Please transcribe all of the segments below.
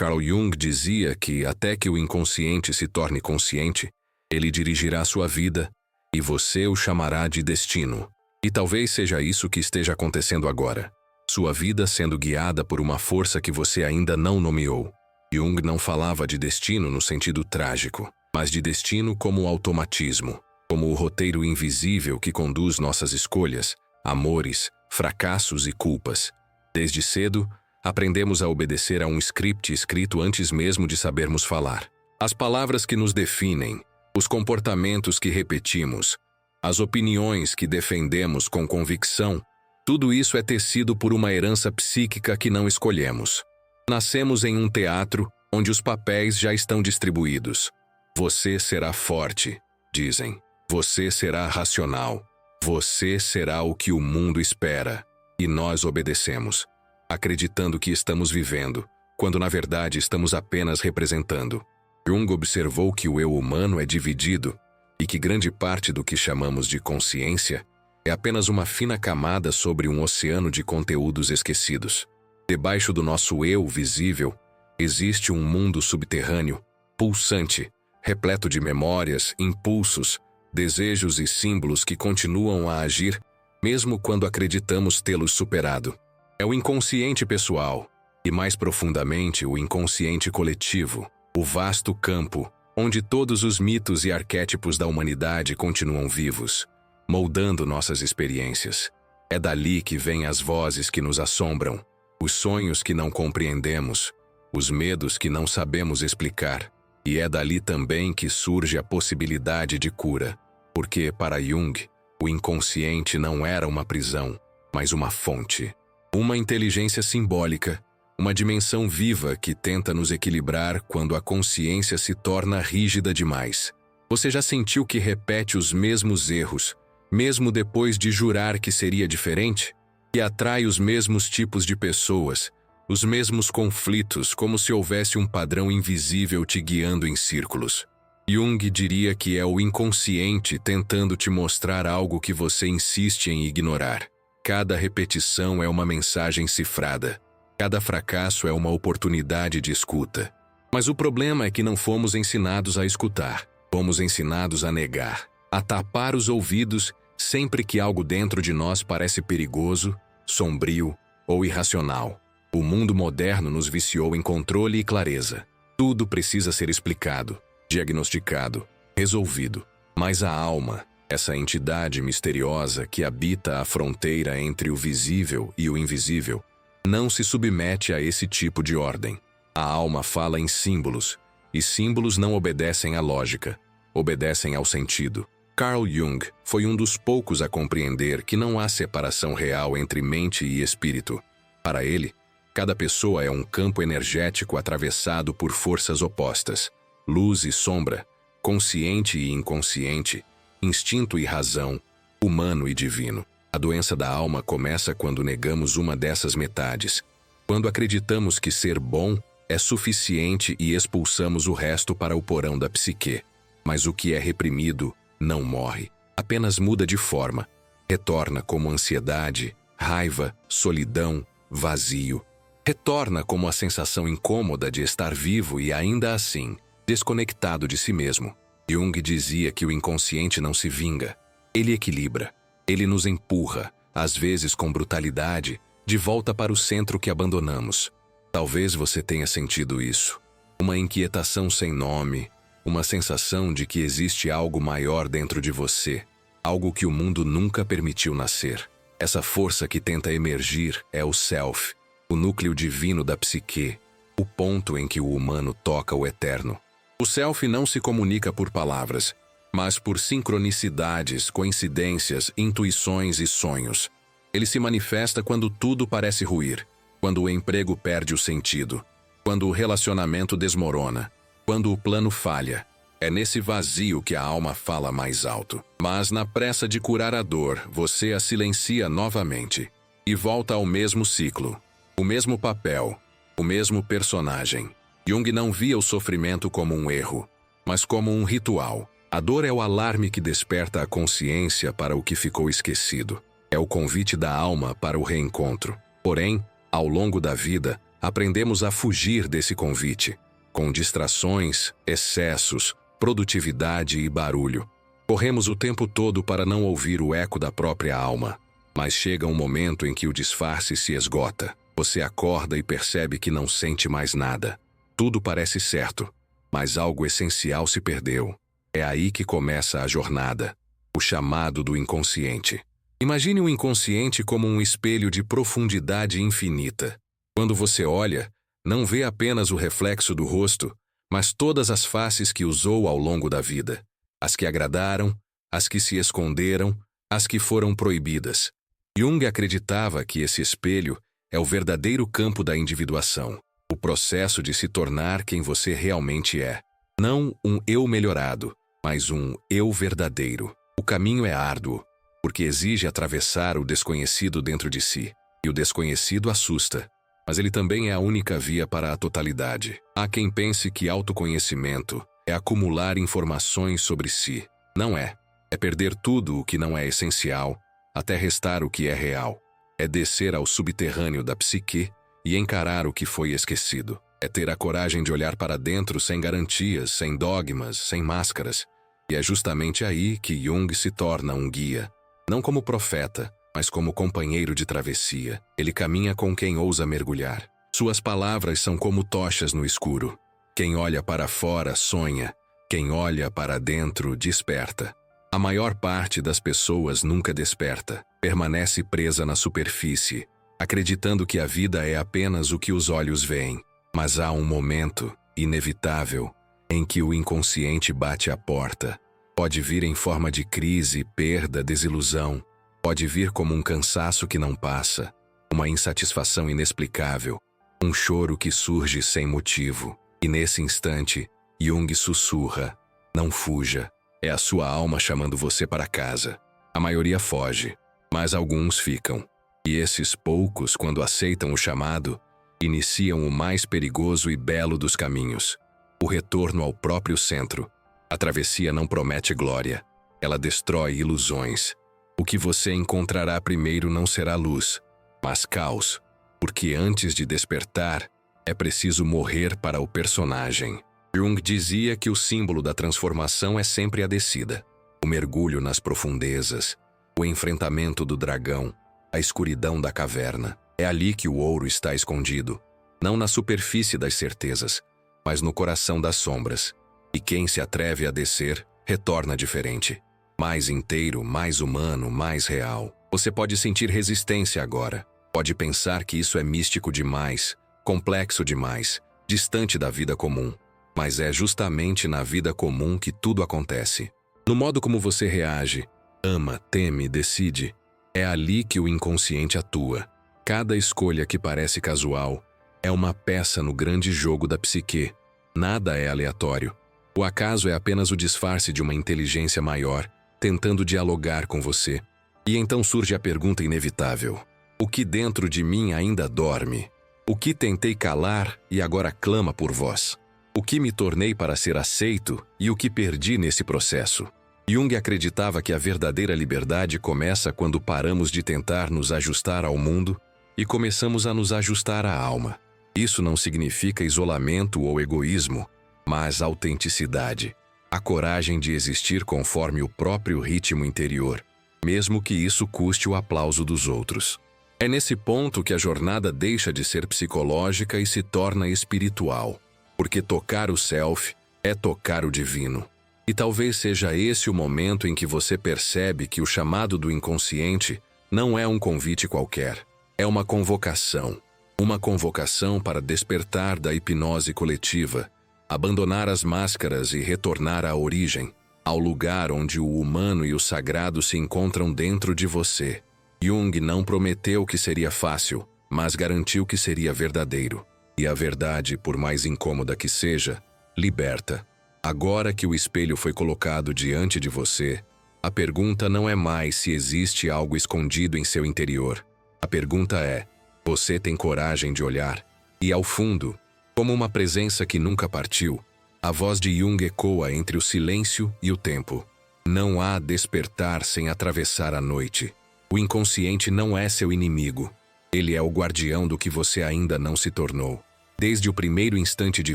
Carl Jung dizia que até que o inconsciente se torne consciente, ele dirigirá sua vida e você o chamará de destino. E talvez seja isso que esteja acontecendo agora. Sua vida sendo guiada por uma força que você ainda não nomeou. Jung não falava de destino no sentido trágico, mas de destino como automatismo, como o roteiro invisível que conduz nossas escolhas, amores, fracassos e culpas. Desde cedo, aprendemos a obedecer a um script escrito antes mesmo de sabermos falar. As palavras que nos definem, os comportamentos que repetimos, as opiniões que defendemos com convicção, tudo isso é tecido por uma herança psíquica que não escolhemos. Nascemos em um teatro onde os papéis já estão distribuídos. Você será forte, dizem. Você será racional. Você será o que o mundo espera. E nós obedecemos, acreditando que estamos vivendo, quando na verdade estamos apenas representando. Jung observou que o eu humano é dividido e que grande parte do que chamamos de consciência é apenas uma fina camada sobre um oceano de conteúdos esquecidos. Debaixo do nosso eu visível, existe um mundo subterrâneo, pulsante, repleto de memórias, impulsos, desejos e símbolos que continuam a agir, mesmo quando acreditamos tê-los superado. É o inconsciente pessoal, e mais profundamente o inconsciente coletivo, o vasto campo, onde todos os mitos e arquétipos da humanidade continuam vivos, moldando nossas experiências. É dali que vêm as vozes que nos assombram, os sonhos que não compreendemos, os medos que não sabemos explicar. E é dali também que surge a possibilidade de cura, porque, para Jung, o inconsciente não era uma prisão, mas uma fonte. Uma inteligência simbólica, uma dimensão viva que tenta nos equilibrar quando a consciência se torna rígida demais. Você já sentiu que repete os mesmos erros, mesmo depois de jurar que seria diferente? Que atrai os mesmos tipos de pessoas, os mesmos conflitos, como se houvesse um padrão invisível te guiando em círculos. Jung diria que é o inconsciente tentando te mostrar algo que você insiste em ignorar. Cada repetição é uma mensagem cifrada. Cada fracasso é uma oportunidade de escuta. Mas o problema é que não fomos ensinados a escutar. Fomos ensinados a negar, a tapar os ouvidos sempre que algo dentro de nós parece perigoso, sombrio ou irracional. O mundo moderno nos viciou em controle e clareza. Tudo precisa ser explicado, diagnosticado, resolvido. Mas a alma, essa entidade misteriosa que habita a fronteira entre o visível e o invisível, não se submete a esse tipo de ordem. A alma fala em símbolos, e símbolos não obedecem à lógica, obedecem ao sentido. Carl Jung foi um dos poucos a compreender que não há separação real entre mente e espírito. Para ele, cada pessoa é um campo energético atravessado por forças opostas, luz e sombra, consciente e inconsciente, instinto e razão, humano e divino. A doença da alma começa quando negamos uma dessas metades, quando acreditamos que ser bom é suficiente e expulsamos o resto para o porão da psique. Mas o que é reprimido não morre, apenas muda de forma, retorna como ansiedade, raiva, solidão, vazio. Retorna como a sensação incômoda de estar vivo e ainda assim, desconectado de si mesmo. Jung dizia que o inconsciente não se vinga, ele equilibra. Ele nos empurra, às vezes com brutalidade, de volta para o centro que abandonamos. Talvez você tenha sentido isso. Uma inquietação sem nome, uma sensação de que existe algo maior dentro de você, algo que o mundo nunca permitiu nascer. Essa força que tenta emergir é o Self, o núcleo divino da psique, o ponto em que o humano toca o eterno. O Self não se comunica por palavras, mas por sincronicidades, coincidências, intuições e sonhos. Ele se manifesta quando tudo parece ruir, quando o emprego perde o sentido, quando o relacionamento desmorona, quando o plano falha. É nesse vazio que a alma fala mais alto. Mas na pressa de curar a dor, você a silencia novamente e volta ao mesmo ciclo, o mesmo papel, o mesmo personagem. Jung não via o sofrimento como um erro, mas como um ritual. A dor é o alarme que desperta a consciência para o que ficou esquecido. É o convite da alma para o reencontro. Porém, ao longo da vida, aprendemos a fugir desse convite, com distrações, excessos, produtividade e barulho. Corremos o tempo todo para não ouvir o eco da própria alma. Mas chega um momento em que o disfarce se esgota. Você acorda e percebe que não sente mais nada. Tudo parece certo, mas algo essencial se perdeu. É aí que começa a jornada, o chamado do inconsciente. Imagine o inconsciente como um espelho de profundidade infinita. Quando você olha, não vê apenas o reflexo do rosto, mas todas as faces que usou ao longo da vida. As que agradaram, as que se esconderam, as que foram proibidas. Jung acreditava que esse espelho é o verdadeiro campo da individuação, o processo de se tornar quem você realmente é. Não um eu melhorado, mas um eu verdadeiro. O caminho é árduo, porque exige atravessar o desconhecido dentro de si. E o desconhecido assusta, mas ele também é a única via para a totalidade. Há quem pense que autoconhecimento é acumular informações sobre si. Não é. É perder tudo o que não é essencial, até restar o que é real. É descer ao subterrâneo da psique e encarar o que foi esquecido. É ter a coragem de olhar para dentro sem garantias, sem dogmas, sem máscaras. E é justamente aí que Jung se torna um guia. Não como profeta, mas como companheiro de travessia. Ele caminha com quem ousa mergulhar. Suas palavras são como tochas no escuro. Quem olha para fora sonha, quem olha para dentro desperta. A maior parte das pessoas nunca desperta, permanece presa na superfície, acreditando que a vida é apenas o que os olhos veem. Mas há um momento, inevitável, em que o inconsciente bate à porta. Pode vir em forma de crise, perda, desilusão. Pode vir como um cansaço que não passa, uma insatisfação inexplicável, um choro que surge sem motivo. E nesse instante, Jung sussurra: não fuja. É a sua alma chamando você para casa. A maioria foge, mas alguns ficam. E esses poucos, quando aceitam o chamado, iniciam o mais perigoso e belo dos caminhos: o retorno ao próprio centro. A travessia não promete glória, ela destrói ilusões. O que você encontrará primeiro não será luz, mas caos, porque antes de despertar, é preciso morrer para o personagem. Jung dizia que o símbolo da transformação é sempre a descida, o mergulho nas profundezas, o enfrentamento do dragão, a escuridão da caverna. É ali que o ouro está escondido, não na superfície das certezas, mas no coração das sombras. E quem se atreve a descer, retorna diferente. Mais inteiro, mais humano, mais real. Você pode sentir resistência agora. Pode pensar que isso é místico demais, complexo demais, distante da vida comum. Mas é justamente na vida comum que tudo acontece. No modo como você reage, ama, teme, decide, é ali que o inconsciente atua. Cada escolha que parece casual é uma peça no grande jogo da psique. Nada é aleatório. O acaso é apenas o disfarce de uma inteligência maior, tentando dialogar com você. E então surge a pergunta inevitável: o que dentro de mim ainda dorme? O que tentei calar e agora clama por voz? O que me tornei para ser aceito e o que perdi nesse processo? Jung acreditava que a verdadeira liberdade começa quando paramos de tentar nos ajustar ao mundo e começamos a nos ajustar à alma. Isso não significa isolamento ou egoísmo, mas autenticidade. A coragem de existir conforme o próprio ritmo interior, mesmo que isso custe o aplauso dos outros. É nesse ponto que a jornada deixa de ser psicológica e se torna espiritual. Porque tocar o self é tocar o divino. E talvez seja esse o momento em que você percebe que o chamado do inconsciente não é um convite qualquer. É uma convocação. Uma convocação para despertar da hipnose coletiva, abandonar as máscaras e retornar à origem, ao lugar onde o humano e o sagrado se encontram dentro de você. Jung não prometeu que seria fácil, mas garantiu que seria verdadeiro. E a verdade, por mais incômoda que seja, liberta. Agora que o espelho foi colocado diante de você, a pergunta não é mais se existe algo escondido em seu interior. A pergunta é: você tem coragem de olhar? E ao fundo, como uma presença que nunca partiu, a voz de Jung ecoa entre o silêncio e o tempo. Não há despertar sem atravessar a noite. O inconsciente não é seu inimigo. Ele é o guardião do que você ainda não se tornou. Desde o primeiro instante de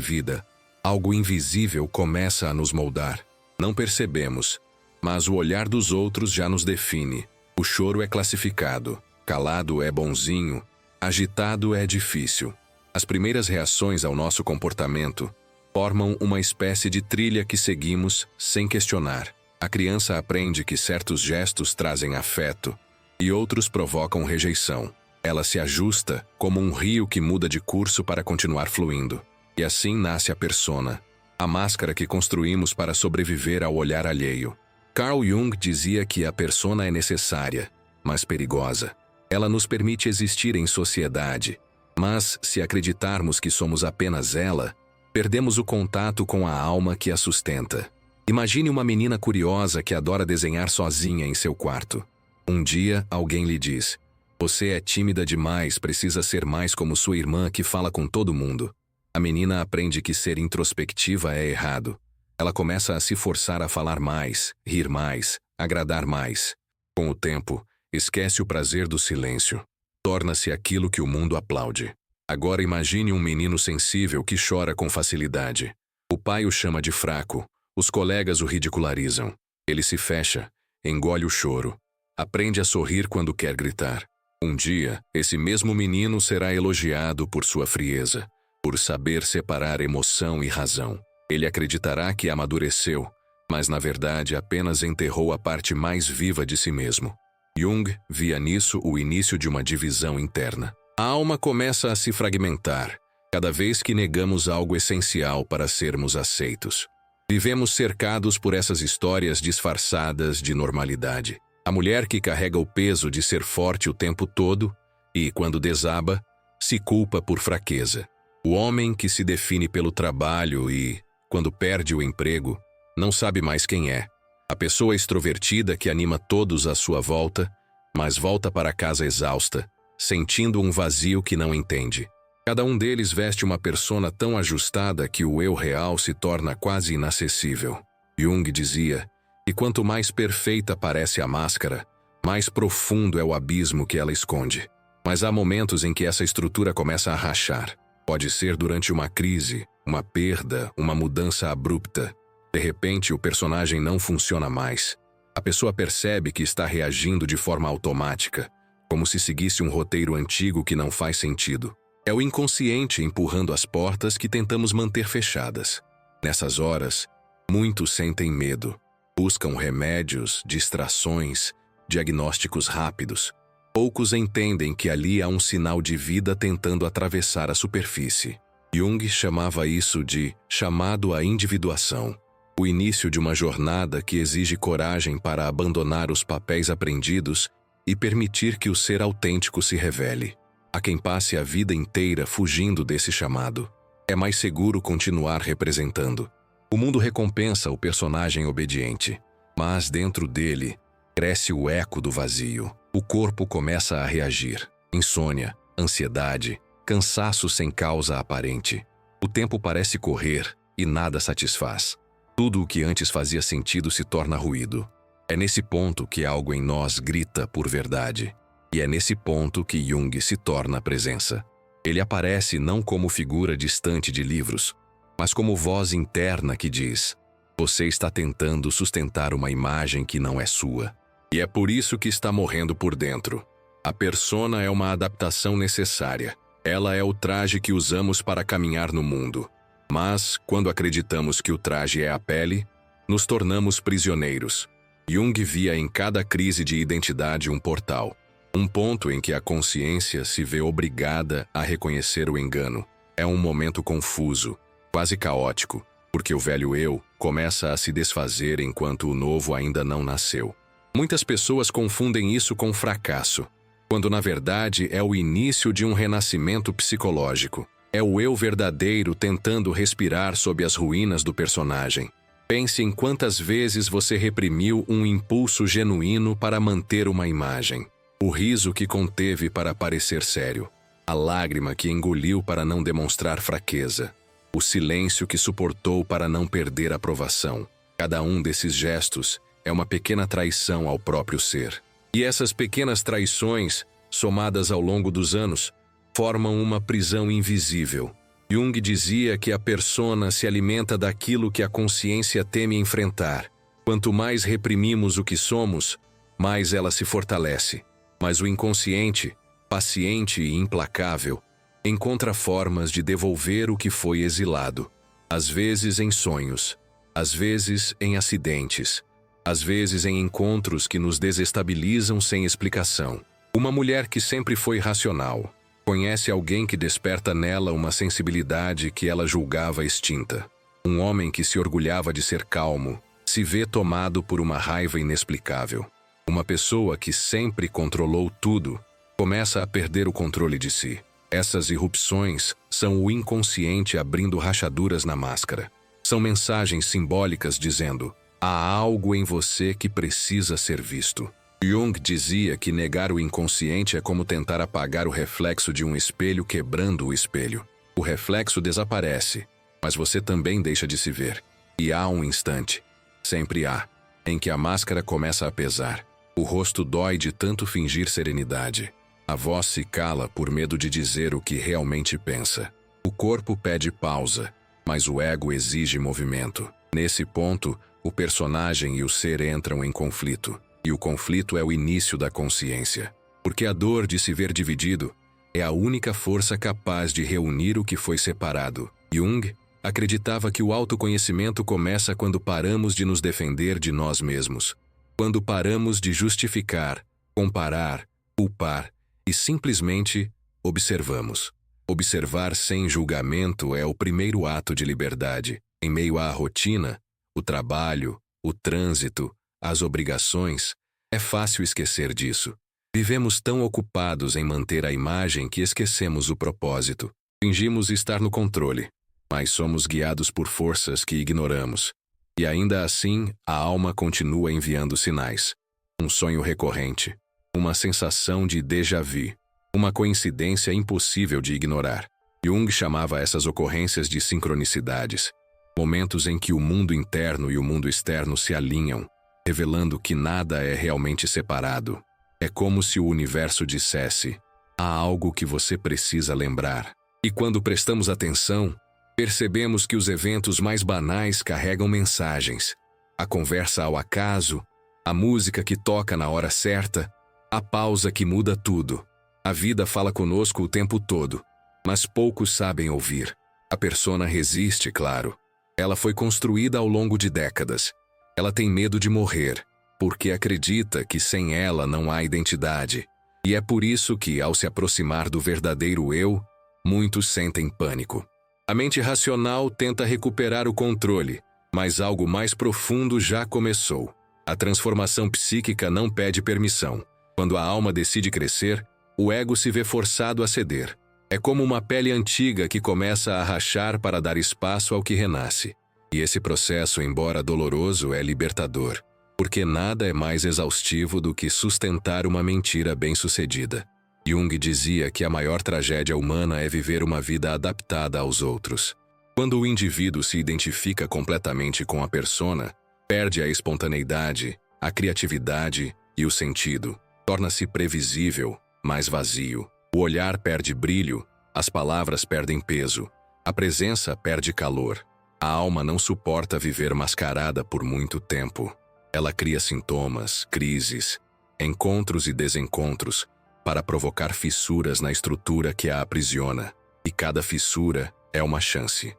vida, algo invisível começa a nos moldar. Não percebemos, mas o olhar dos outros já nos define. O choro é classificado, calado é bonzinho, agitado é difícil. As primeiras reações ao nosso comportamento formam uma espécie de trilha que seguimos sem questionar. A criança aprende que certos gestos trazem afeto e outros provocam rejeição. Ela se ajusta como um rio que muda de curso para continuar fluindo. E assim nasce a persona, a máscara que construímos para sobreviver ao olhar alheio. Carl Jung dizia que a persona é necessária, mas perigosa. Ela nos permite existir em sociedade, mas se acreditarmos que somos apenas ela, perdemos o contato com a alma que a sustenta. Imagine uma menina curiosa que adora desenhar sozinha em seu quarto. Um dia, alguém lhe diz: "Você é tímida demais, precisa ser mais como sua irmã que fala com todo mundo." A menina aprende que ser introspectiva é errado. Ela começa a se forçar a falar mais, rir mais, agradar mais. Com o tempo, esquece o prazer do silêncio. Torna-se aquilo que o mundo aplaude. Agora imagine um menino sensível que chora com facilidade. O pai o chama de fraco, os colegas o ridicularizam. Ele se fecha, engole o choro. Aprende a sorrir quando quer gritar. Um dia, esse mesmo menino será elogiado por sua frieza, por saber separar emoção e razão. Ele acreditará que amadureceu, mas na verdade apenas enterrou a parte mais viva de si mesmo. Jung via nisso o início de uma divisão interna. A alma começa a se fragmentar, cada vez que negamos algo essencial para sermos aceitos. Vivemos cercados por essas histórias disfarçadas de normalidade. A mulher que carrega o peso de ser forte o tempo todo e, quando desaba, se culpa por fraqueza. O homem que se define pelo trabalho e, quando perde o emprego, não sabe mais quem é. A pessoa extrovertida que anima todos à sua volta, mas volta para casa exausta, sentindo um vazio que não entende. Cada um deles veste uma persona tão ajustada que o eu real se torna quase inacessível. Jung dizia que quanto mais perfeita parece a máscara, mais profundo é o abismo que ela esconde. Mas há momentos em que essa estrutura começa a rachar. Pode ser durante uma crise, uma perda, uma mudança abrupta. De repente, o personagem não funciona mais. A pessoa percebe que está reagindo de forma automática, como se seguisse um roteiro antigo que não faz sentido. É o inconsciente empurrando as portas que tentamos manter fechadas. Nessas horas, muitos sentem medo. Buscam remédios, distrações, diagnósticos rápidos. Poucos entendem que ali há um sinal de vida tentando atravessar a superfície. Jung chamava isso de chamado à individuação. O início de uma jornada que exige coragem para abandonar os papéis aprendidos e permitir que o ser autêntico se revele. Há quem passe a vida inteira fugindo desse chamado. É mais seguro continuar representando. O mundo recompensa o personagem obediente, mas dentro dele cresce o eco do vazio. O corpo começa a reagir. Insônia, ansiedade, cansaço sem causa aparente. O tempo parece correr e nada satisfaz. Tudo o que antes fazia sentido se torna ruído. É nesse ponto que algo em nós grita por verdade. E é nesse ponto que Jung se torna a presença. Ele aparece não como figura distante de livros, mas como voz interna que diz: você está tentando sustentar uma imagem que não é sua. E é por isso que está morrendo por dentro. A persona é uma adaptação necessária. Ela é o traje que usamos para caminhar no mundo. Mas, quando acreditamos que o traje é a pele, nos tornamos prisioneiros. Jung via em cada crise de identidade um portal. Um ponto em que a consciência se vê obrigada a reconhecer o engano. É um momento confuso, quase caótico, porque o velho eu começa a se desfazer enquanto o novo ainda não nasceu. Muitas pessoas confundem isso com fracasso, quando na verdade é o início de um renascimento psicológico. É o eu verdadeiro tentando respirar sob as ruínas do personagem. Pense em quantas vezes você reprimiu um impulso genuíno para manter uma imagem. O riso que conteve para parecer sério. A lágrima que engoliu para não demonstrar fraqueza. O silêncio que suportou para não perder a aprovação. Cada um desses gestos é uma pequena traição ao próprio ser. E essas pequenas traições somadas ao longo dos anos, formam uma prisão invisível. Jung dizia que a persona se alimenta daquilo que a consciência teme enfrentar. Quanto mais reprimimos o que somos, mais ela se fortalece. Mas o inconsciente, paciente e implacável, encontra formas de devolver o que foi exilado. Às vezes em sonhos, às vezes em acidentes, às vezes em encontros que nos desestabilizam sem explicação. Uma mulher que sempre foi racional conhece alguém que desperta nela uma sensibilidade que ela julgava extinta. Um homem que se orgulhava de ser calmo se vê tomado por uma raiva inexplicável. Uma pessoa que sempre controlou tudo começa a perder o controle de si. Essas irrupções são o inconsciente abrindo rachaduras na máscara. São mensagens simbólicas dizendo: há algo em você que precisa ser visto. Jung dizia que negar o inconsciente é como tentar apagar o reflexo de um espelho quebrando o espelho. O reflexo desaparece, mas você também deixa de se ver. E há um instante, sempre há, em que a máscara começa a pesar. O rosto dói de tanto fingir serenidade. A voz se cala por medo de dizer o que realmente pensa. O corpo pede pausa, mas o ego exige movimento. Nesse ponto, o personagem e o ser entram em conflito. E o conflito é o início da consciência. Porque a dor de se ver dividido é a única força capaz de reunir o que foi separado. Jung acreditava que o autoconhecimento começa quando paramos de nos defender de nós mesmos. Quando paramos de justificar, comparar, culpar e simplesmente observamos. Observar sem julgamento é o primeiro ato de liberdade. Em meio à rotina, o trabalho, o trânsito, as obrigações, é fácil esquecer disso. Vivemos tão ocupados em manter a imagem que esquecemos o propósito. Fingimos estar no controle, mas somos guiados por forças que ignoramos. E ainda assim, a alma continua enviando sinais. Um sonho recorrente, uma sensação de déjà vu, uma coincidência impossível de ignorar. Jung chamava essas ocorrências de sincronicidades, momentos em que o mundo interno e o mundo externo se alinham, revelando que nada é realmente separado. É como se o universo dissesse: há algo que você precisa lembrar. E quando prestamos atenção, percebemos que os eventos mais banais carregam mensagens. A conversa ao acaso, a música que toca na hora certa, a pausa que muda tudo. A vida fala conosco o tempo todo, mas poucos sabem ouvir. A persona resiste, claro. Ela foi construída ao longo de décadas. Ela tem medo de morrer, porque acredita que sem ela não há identidade. E é por isso que, ao se aproximar do verdadeiro eu, muitos sentem pânico. A mente racional tenta recuperar o controle, mas algo mais profundo já começou. A transformação psíquica não pede permissão. Quando a alma decide crescer, o ego se vê forçado a ceder. É como uma pele antiga que começa a rachar para dar espaço ao que renasce. E esse processo, embora doloroso, é libertador, porque nada é mais exaustivo do que sustentar uma mentira bem-sucedida. Jung dizia que a maior tragédia humana é viver uma vida adaptada aos outros. Quando o indivíduo se identifica completamente com a persona, perde a espontaneidade, a criatividade e o sentido. Torna-se previsível, mais vazio. O olhar perde brilho, as palavras perdem peso, a presença perde calor. A alma não suporta viver mascarada por muito tempo. Ela cria sintomas, crises, encontros e desencontros para provocar fissuras na estrutura que a aprisiona. E cada fissura é uma chance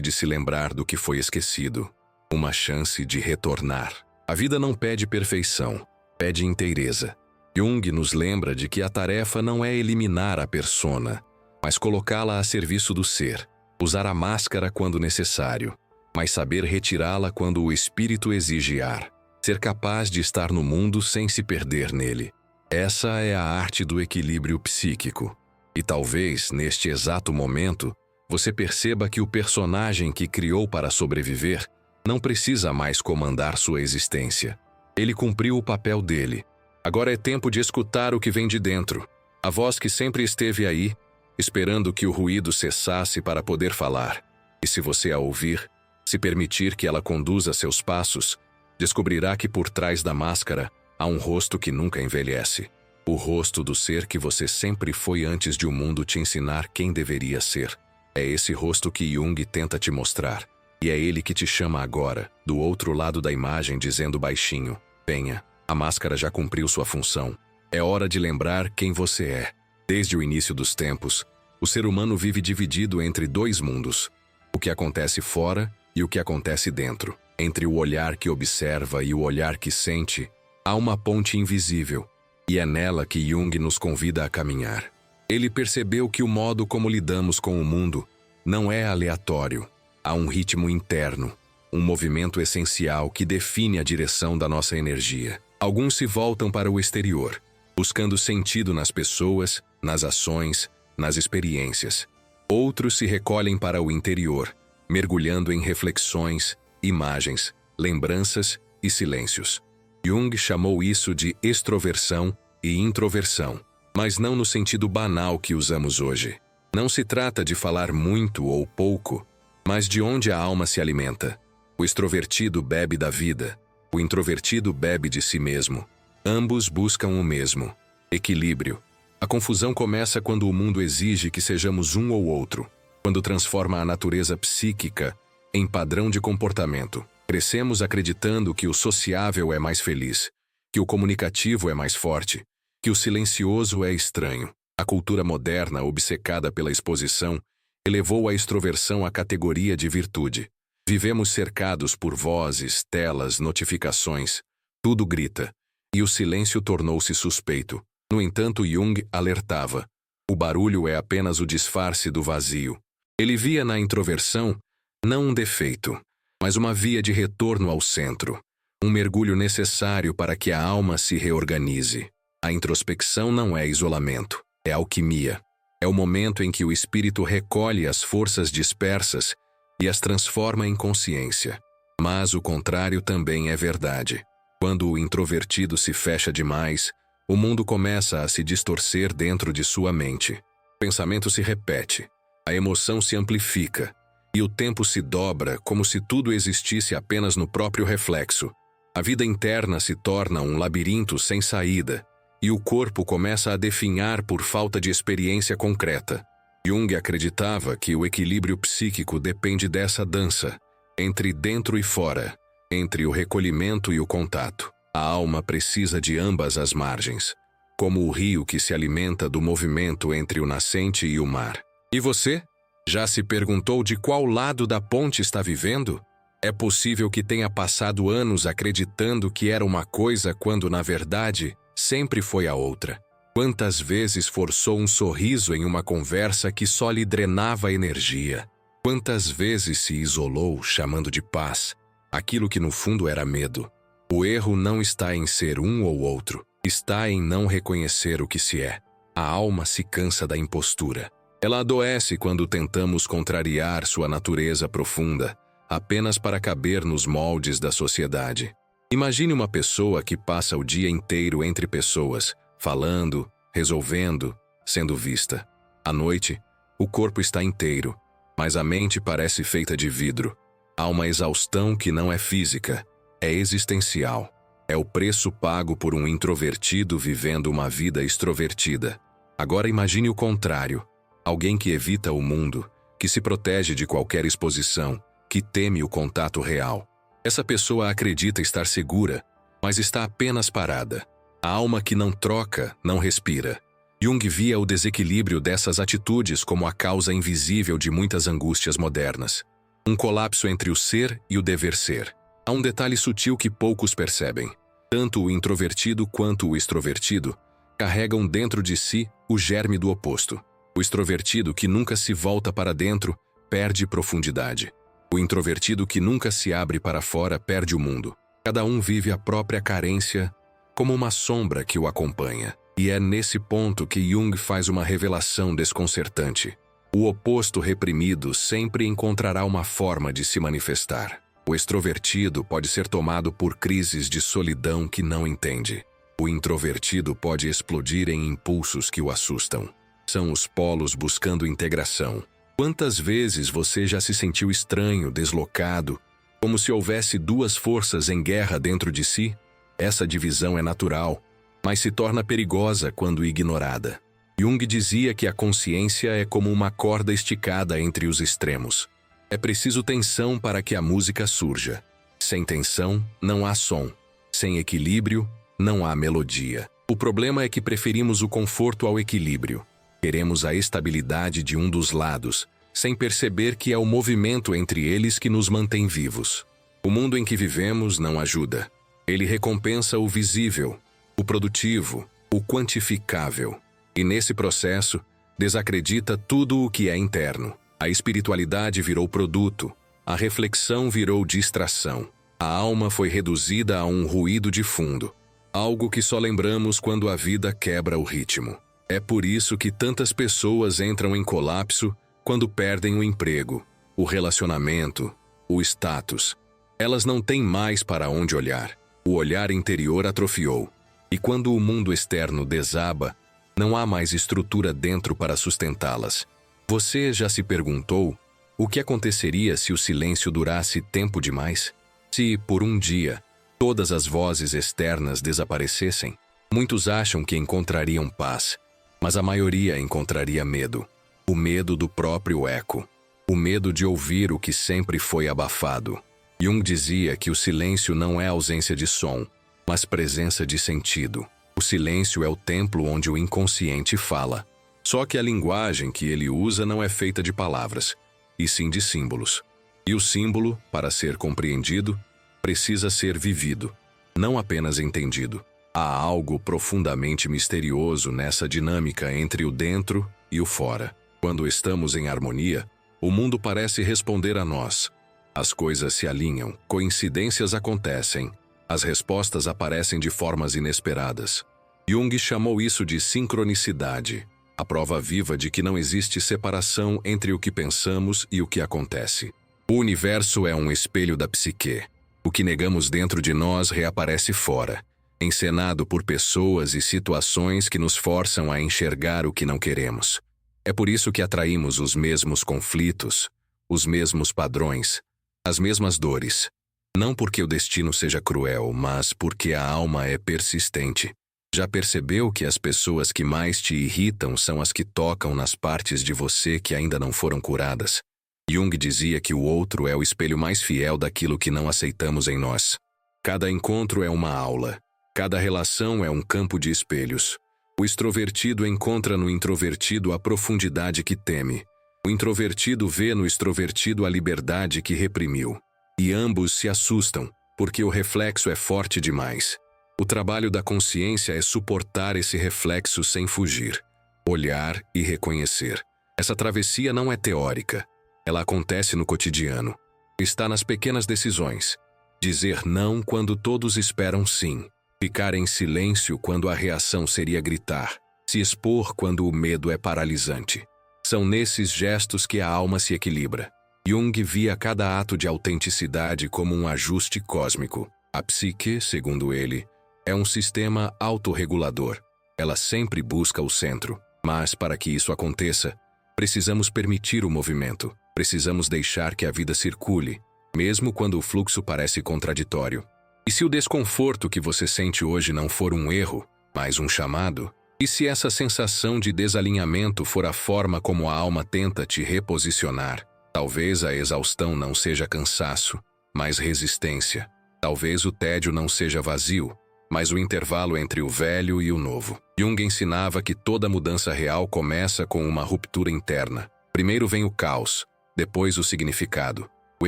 de se lembrar do que foi esquecido, uma chance de retornar. A vida não pede perfeição, pede inteireza. Jung nos lembra de que a tarefa não é eliminar a persona, mas colocá-la a serviço do ser. Usar a máscara quando necessário, mas saber retirá-la quando o espírito exige ar. Ser capaz de estar no mundo sem se perder nele. Essa é a arte do equilíbrio psíquico. E talvez, neste exato momento, você perceba que o personagem que criou para sobreviver não precisa mais comandar sua existência. Ele cumpriu o papel dele. Agora é tempo de escutar o que vem de dentro. A voz que sempre esteve aí, esperando que o ruído cessasse para poder falar. E se você a ouvir, se permitir que ela conduza seus passos, descobrirá que por trás da máscara há um rosto que nunca envelhece. o rosto do ser que você sempre foi antes de o mundo te ensinar quem deveria ser. É esse rosto que Jung tenta te mostrar. E é ele que te chama agora, do outro lado da imagem, dizendo baixinho: venha, a máscara já cumpriu sua função. É hora de lembrar quem você é. Desde o início dos tempos, o ser humano vive dividido entre dois mundos: o que acontece fora e o que acontece dentro. Entre o olhar que observa e o olhar que sente, há uma ponte invisível, e é nela que Jung nos convida a caminhar. Ele percebeu que o modo como lidamos com o mundo não é aleatório. Há um ritmo interno, um movimento essencial que define a direção da nossa energia. Alguns se voltam para o exterior, buscando sentido nas pessoas, nas ações, nas experiências. Outros se recolhem para o interior, mergulhando em reflexões, imagens, lembranças e silêncios. Jung chamou isso de extroversão e introversão, mas não no sentido banal que usamos hoje. Não se trata de falar muito ou pouco, mas de onde a alma se alimenta. O extrovertido bebe da vida, o introvertido bebe de si mesmo. Ambos buscam o mesmo: equilíbrio. A confusão começa quando o mundo exige que sejamos um ou outro, quando transforma a natureza psíquica em padrão de comportamento. Crescemos acreditando que o sociável é mais feliz, que o comunicativo é mais forte, que o silencioso é estranho. A cultura moderna, obcecada pela exposição, elevou a extroversão à categoria de virtude. Vivemos cercados por vozes, telas, notificações. Tudo grita, e o silêncio tornou-se suspeito. No entanto, Jung alertava: o barulho é apenas o disfarce do vazio. Ele via na introversão não um defeito, mas uma via de retorno ao centro, um mergulho necessário para que a alma se reorganize. A introspecção não é isolamento, é alquimia. É o momento em que o espírito recolhe as forças dispersas e as transforma em consciência. Mas o contrário também é verdade. Quando o introvertido se fecha demais, o mundo começa a se distorcer dentro de sua mente. O pensamento se repete, a emoção se amplifica, e o tempo se dobra como se tudo existisse apenas no próprio reflexo. A vida interna se torna um labirinto sem saída, e o corpo começa a definhar por falta de experiência concreta. Jung acreditava que o equilíbrio psíquico depende dessa dança, entre dentro e fora, entre o recolhimento e o contato. A alma precisa de ambas as margens, como o rio que se alimenta do movimento entre o nascente e o mar. E você? Já se perguntou de qual lado da ponte está vivendo? É possível que tenha passado anos acreditando que era uma coisa quando, na verdade, sempre foi a outra. Quantas vezes forçou um sorriso em uma conversa que só lhe drenava energia? Quantas vezes se isolou, chamando de paz, aquilo que no fundo era medo? O erro não está em ser um ou outro, está em não reconhecer o que se é. A alma se cansa da impostura. Ela adoece quando tentamos contrariar sua natureza profunda, apenas para caber nos moldes da sociedade. Imagine uma pessoa que passa o dia inteiro entre pessoas, falando, resolvendo, sendo vista. À noite, o corpo está inteiro, mas a mente parece feita de vidro. Há uma exaustão que não é física, é existencial. É o preço pago por um introvertido vivendo uma vida extrovertida. Agora imagine o contrário. Alguém que evita o mundo, que se protege de qualquer exposição, que teme o contato real. Essa pessoa acredita estar segura, mas está apenas parada. A alma que não troca, não respira. Jung via o desequilíbrio dessas atitudes como a causa invisível de muitas angústias modernas. Um colapso entre o ser e o dever ser. Há um detalhe sutil que poucos percebem. Tanto o introvertido quanto o extrovertido carregam dentro de si o germe do oposto. O extrovertido que nunca se volta para dentro perde profundidade. O introvertido que nunca se abre para fora perde o mundo. Cada um vive a própria carência como uma sombra que o acompanha. E é nesse ponto que Jung faz uma revelação desconcertante. O oposto reprimido sempre encontrará uma forma de se manifestar. O extrovertido pode ser tomado por crises de solidão que não entende. O introvertido pode explodir em impulsos que o assustam. São os polos buscando integração. Quantas vezes você já se sentiu estranho, deslocado, como se houvesse duas forças em guerra dentro de si? Essa divisão é natural. mas se torna perigosa quando ignorada. Jung dizia que a consciência é como uma corda esticada entre os extremos. É preciso tensão para que a música surja. Sem tensão, não há som. Sem equilíbrio, não há melodia. O problema é que preferimos o conforto ao equilíbrio. Queremos a estabilidade de um dos lados, sem perceber que é o movimento entre eles que nos mantém vivos. O mundo em que vivemos não ajuda. Ele recompensa o visível, o produtivo, o quantificável. E nesse processo, desacredita tudo o que é interno. A espiritualidade virou produto, a reflexão virou distração. A alma foi reduzida a um ruído de fundo, algo que só lembramos quando a vida quebra o ritmo. É por isso que tantas pessoas entram em colapso quando perdem o emprego, o relacionamento, o status. Elas não têm mais para onde olhar. O olhar interior atrofiou. E quando o mundo externo desaba, não há mais estrutura dentro para sustentá-las. Você já se perguntou o que aconteceria se o silêncio durasse tempo demais? Se, por um dia, todas as vozes externas desaparecessem? Muitos acham que encontrariam paz, mas a maioria encontraria medo. O medo do próprio eco. O medo de ouvir o que sempre foi abafado. Jung dizia que o silêncio não é ausência de som, mas presença de sentido. O silêncio é o templo onde o inconsciente fala. Só que a linguagem que ele usa não é feita de palavras, e sim de símbolos. E o símbolo, para ser compreendido, precisa ser vivido, não apenas entendido. Há algo profundamente misterioso nessa dinâmica entre o dentro e o fora. Quando estamos em harmonia, o mundo parece responder a nós. As coisas se alinham, coincidências acontecem, as respostas aparecem de formas inesperadas. Jung chamou isso de sincronicidade, a prova viva de que não existe separação entre o que pensamos e o que acontece. O universo é um espelho da psique. O que negamos dentro de nós reaparece fora, encenado por pessoas e situações que nos forçam a enxergar o que não queremos. É por isso que atraímos os mesmos conflitos, os mesmos padrões, as mesmas dores. Não porque o destino seja cruel, mas porque a alma é persistente. Já percebeu que as pessoas que mais te irritam são as que tocam nas partes de você que ainda não foram curadas? Jung dizia que o outro é o espelho mais fiel daquilo que não aceitamos em nós. Cada encontro é uma aula. Cada relação é um campo de espelhos. O extrovertido encontra no introvertido a profundidade que teme. O introvertido vê no extrovertido a liberdade que reprimiu. E ambos se assustam, porque o reflexo é forte demais. O trabalho da consciência é suportar esse reflexo sem fugir, olhar e reconhecer. Essa travessia não é teórica. Ela acontece no cotidiano. Está nas pequenas decisões. Dizer não quando todos esperam sim. Ficar em silêncio quando a reação seria gritar. Se expor quando o medo é paralisante. São nesses gestos que a alma se equilibra. Jung via cada ato de autenticidade como um ajuste cósmico. A psique, segundo ele, é um sistema autorregulador. Ela sempre busca o centro. Mas, para que isso aconteça, precisamos permitir o movimento. Precisamos deixar que a vida circule, mesmo quando o fluxo parece contraditório. E se o desconforto que você sente hoje não for um erro, mas um chamado? E se essa sensação de desalinhamento for a forma como a alma tenta te reposicionar? Talvez a exaustão não seja cansaço, mas resistência. Talvez o tédio não seja vazio, mas o intervalo entre o velho e o novo. Jung ensinava que toda mudança real começa com uma ruptura interna. Primeiro vem o caos, depois o significado. O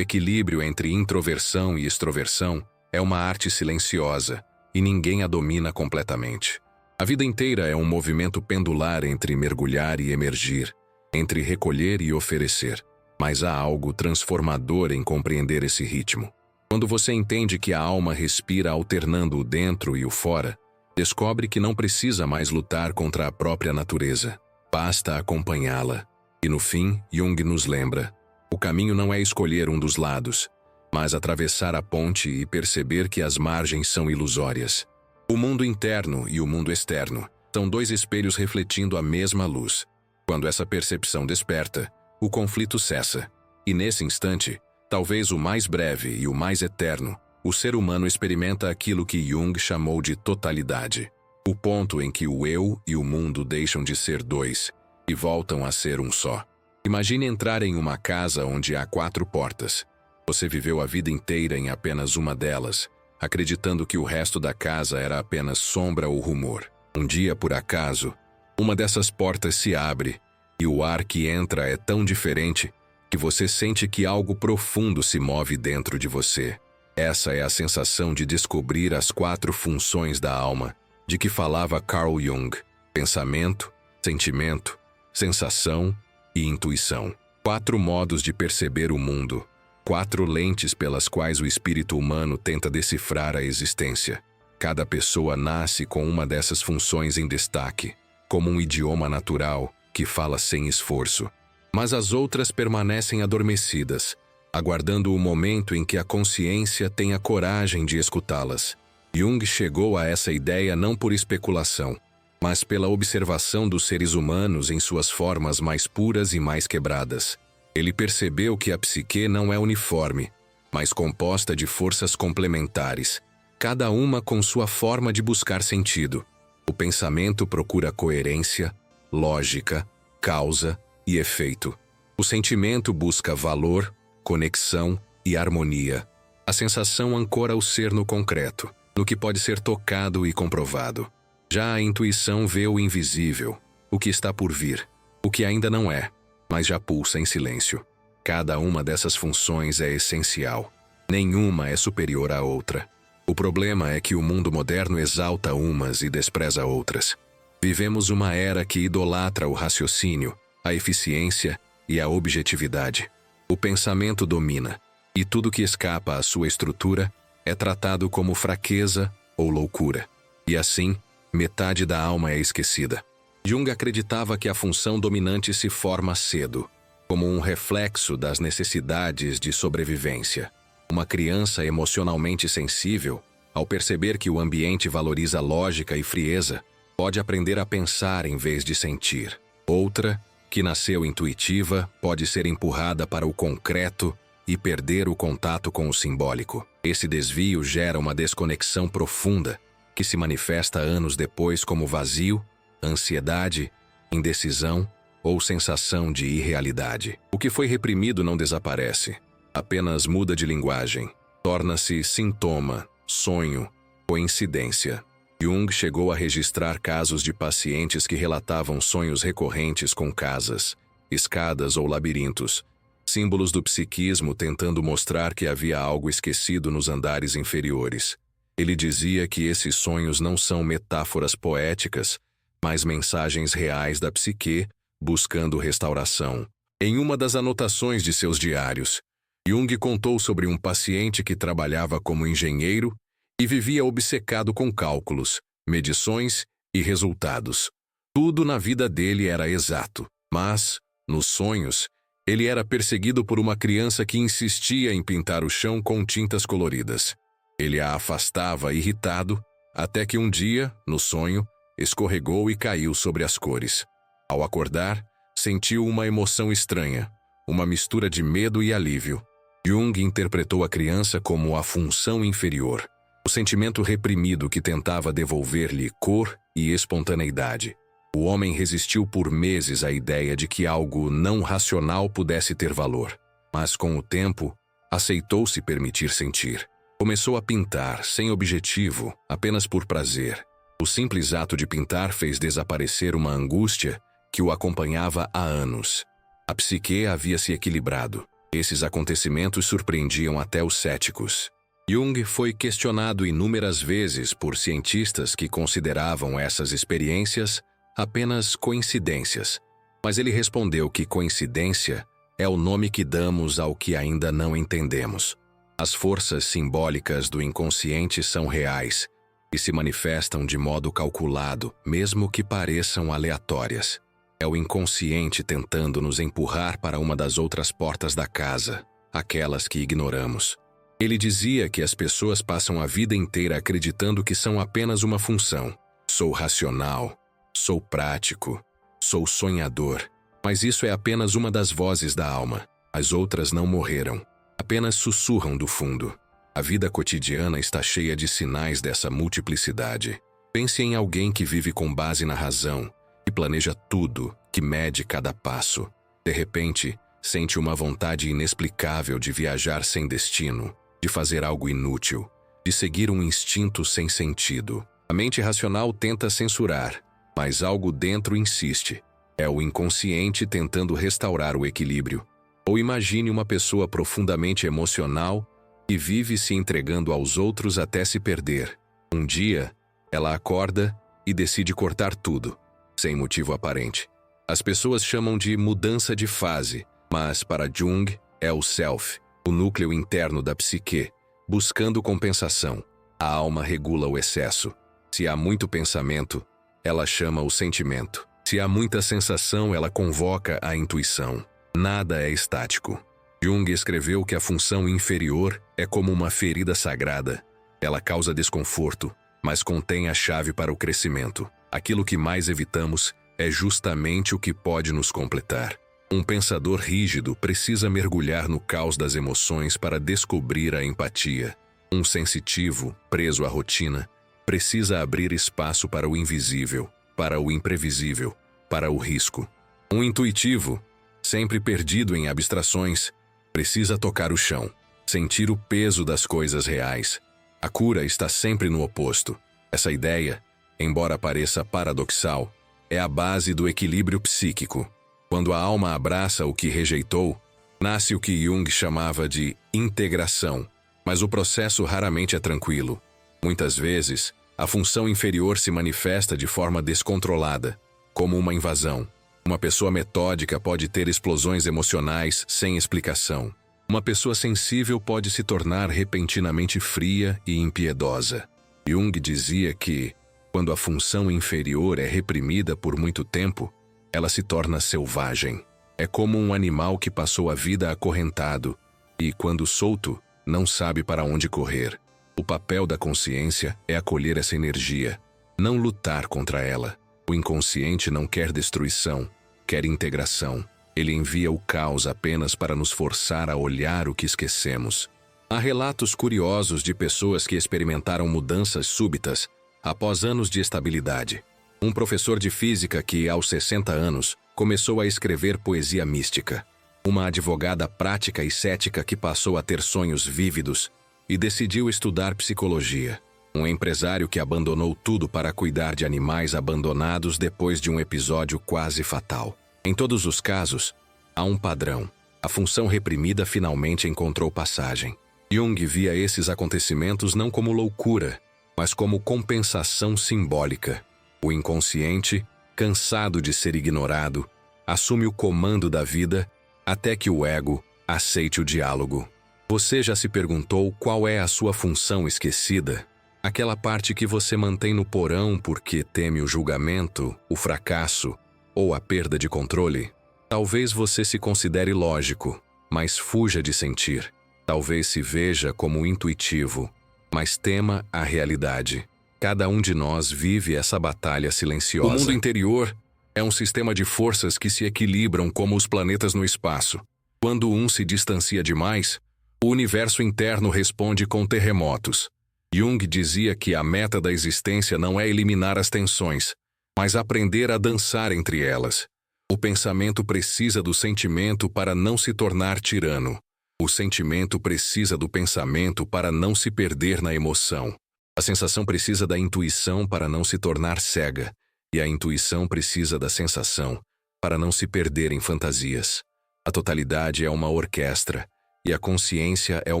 equilíbrio entre introversão e extroversão é uma arte silenciosa, e ninguém a domina completamente. A vida inteira é um movimento pendular entre mergulhar e emergir, entre recolher e oferecer. Mas há algo transformador em compreender esse ritmo. Quando você entende que a alma respira alternando o dentro e o fora, descobre que não precisa mais lutar contra a própria natureza. Basta acompanhá-la. E no fim, Jung nos lembra: o caminho não é escolher um dos lados, mas atravessar a ponte e perceber que as margens são ilusórias. O mundo interno e o mundo externo são dois espelhos refletindo a mesma luz. Quando essa percepção desperta, o conflito cessa. E nesse instante, talvez o mais breve e o mais eterno, o ser humano experimenta aquilo que Jung chamou de totalidade. O ponto em que o eu e o mundo deixam de ser dois e voltam a ser um só. Imagine entrar em uma casa onde há 4 portas. Você viveu a vida inteira em apenas uma delas, acreditando que o resto da casa era apenas sombra ou rumor. Um dia, por acaso, uma dessas portas se abre e o ar que entra é tão diferente que você sente que algo profundo se move dentro de você. Essa é a sensação de descobrir as 4 funções da alma, de que falava Carl Jung: pensamento, sentimento, sensação e intuição. 4 modos de perceber o mundo, 4 lentes pelas quais o espírito humano tenta decifrar a existência. Cada pessoa nasce com uma dessas funções em destaque, como um idioma natural que fala sem esforço. Mas as outras permanecem adormecidas, aguardando o momento em que a consciência tenha coragem de escutá-las. Jung chegou a essa ideia não por especulação, mas pela observação dos seres humanos em suas formas mais puras e mais quebradas. Ele percebeu que a psique não é uniforme, mas composta de forças complementares, cada uma com sua forma de buscar sentido. O pensamento procura coerência, lógica, causa e efeito. O sentimento busca valor, conexão e harmonia. A sensação ancora o ser no concreto, no que pode ser tocado e comprovado. Já a intuição vê o invisível, o que está por vir, o que ainda não é, mas já pulsa em silêncio. Cada uma dessas funções é essencial. Nenhuma é superior à outra. O problema é que o mundo moderno exalta umas e despreza outras. Vivemos uma era que idolatra o raciocínio, a eficiência e a objetividade. O pensamento domina, e tudo que escapa à sua estrutura é tratado como fraqueza ou loucura. E assim, metade da alma é esquecida. Jung acreditava que a função dominante se forma cedo, como um reflexo das necessidades de sobrevivência. Uma criança emocionalmente sensível, ao perceber que o ambiente valoriza lógica e frieza, pode aprender a pensar em vez de sentir. Outra, que nasceu intuitiva, pode ser empurrada para o concreto e perder o contato com o simbólico. Esse desvio gera uma desconexão profunda, que se manifesta anos depois como vazio, ansiedade, indecisão ou sensação de irrealidade. O que foi reprimido não desaparece, apenas muda de linguagem, torna-se sintoma, sonho, coincidência. Jung chegou a registrar casos de pacientes que relatavam sonhos recorrentes com casas, escadas ou labirintos, símbolos do psiquismo tentando mostrar que havia algo esquecido nos andares inferiores. Ele dizia que esses sonhos não são metáforas poéticas, mas mensagens reais da psique, buscando restauração. Em uma das anotações de seus diários, Jung contou sobre um paciente que trabalhava como engenheiro e vivia obcecado com cálculos, medições e resultados. Tudo na vida dele era exato, mas, nos sonhos, ele era perseguido por uma criança que insistia em pintar o chão com tintas coloridas. Ele a afastava irritado, até que um dia, no sonho, escorregou e caiu sobre as cores. Ao acordar, sentiu uma emoção estranha, uma mistura de medo e alívio. Jung interpretou a criança como a função inferior, o sentimento reprimido que tentava devolver-lhe cor e espontaneidade. O homem resistiu por meses à ideia de que algo não racional pudesse ter valor, mas com o tempo, aceitou se permitir sentir. Começou a pintar, sem objetivo, apenas por prazer. O simples ato de pintar fez desaparecer uma angústia que o acompanhava há anos. A psique havia se equilibrado. Esses acontecimentos surpreendiam até os céticos. Jung foi questionado inúmeras vezes por cientistas que consideravam essas experiências apenas coincidências, mas ele respondeu que coincidência é o nome que damos ao que ainda não entendemos. As forças simbólicas do inconsciente são reais e se manifestam de modo calculado, mesmo que pareçam aleatórias. É o inconsciente tentando nos empurrar para uma das outras portas da casa, aquelas que ignoramos. Ele dizia que as pessoas passam a vida inteira acreditando que são apenas uma função. Sou racional, sou prático, sou sonhador. Mas isso é apenas uma das vozes da alma. As outras não morreram, apenas sussurram do fundo. A vida cotidiana está cheia de sinais dessa multiplicidade. Pense em alguém que vive com base na razão, que planeja tudo, que mede cada passo. De repente, sente uma vontade inexplicável de viajar sem destino, de fazer algo inútil, de seguir um instinto sem sentido. A mente racional tenta censurar, mas algo dentro insiste. É o inconsciente tentando restaurar o equilíbrio. Ou imagine uma pessoa profundamente emocional que vive se entregando aos outros até se perder. Um dia, ela acorda e decide cortar tudo, sem motivo aparente. As pessoas chamam de mudança de fase, mas para Jung é o self, o núcleo interno da psique, buscando compensação. A alma regula o excesso. Se há muito pensamento, ela chama o sentimento. Se há muita sensação, ela convoca a intuição. Nada é estático. Jung escreveu que a função inferior é como uma ferida sagrada. Ela causa desconforto, mas contém a chave para o crescimento. Aquilo que mais evitamos é justamente o que pode nos completar. Um pensador rígido precisa mergulhar no caos das emoções para descobrir a empatia. Um sensitivo, preso à rotina, precisa abrir espaço para o invisível, para o imprevisível, para o risco. Um intuitivo, sempre perdido em abstrações, precisa tocar o chão, sentir o peso das coisas reais. A cura está sempre no oposto. Essa ideia, embora pareça paradoxal, é a base do equilíbrio psíquico. Quando a alma abraça o que rejeitou, nasce o que Jung chamava de integração. Mas o processo raramente é tranquilo. Muitas vezes, a função inferior se manifesta de forma descontrolada, como uma invasão. Uma pessoa metódica pode ter explosões emocionais sem explicação. Uma pessoa sensível pode se tornar repentinamente fria e impiedosa. Jung dizia que, quando a função inferior é reprimida por muito tempo, ela se torna selvagem. É como um animal que passou a vida acorrentado e, quando solto, não sabe para onde correr. O papel da consciência é acolher essa energia, não lutar contra ela. O inconsciente não quer destruição, quer integração. Ele envia o caos apenas para nos forçar a olhar o que esquecemos. Há relatos curiosos de pessoas que experimentaram mudanças súbitas após anos de estabilidade. Um professor de física que, aos 60 anos, começou a escrever poesia mística. Uma advogada prática e cética que passou a ter sonhos vívidos e decidiu estudar psicologia. Um empresário que abandonou tudo para cuidar de animais abandonados depois de um episódio quase fatal. Em todos os casos, há um padrão. A função reprimida finalmente encontrou passagem. Jung via esses acontecimentos não como loucura, mas como compensação simbólica. O inconsciente, cansado de ser ignorado, assume o comando da vida até que o ego aceite o diálogo. Você já se perguntou qual é a sua função esquecida? Aquela parte que você mantém no porão porque teme o julgamento, o fracasso ou a perda de controle? Talvez você se considere lógico, mas fuja de sentir. Talvez se veja como intuitivo, mas tema a realidade. Cada um de nós vive essa batalha silenciosa. O mundo interior é um sistema de forças que se equilibram como os planetas no espaço. Quando um se distancia demais, o universo interno responde com terremotos. Jung dizia que a meta da existência não é eliminar as tensões, mas aprender a dançar entre elas. O pensamento precisa do sentimento para não se tornar tirano. O sentimento precisa do pensamento para não se perder na emoção. A sensação precisa da intuição para não se tornar cega, e a intuição precisa da sensação para não se perder em fantasias. A totalidade é uma orquestra, e a consciência é o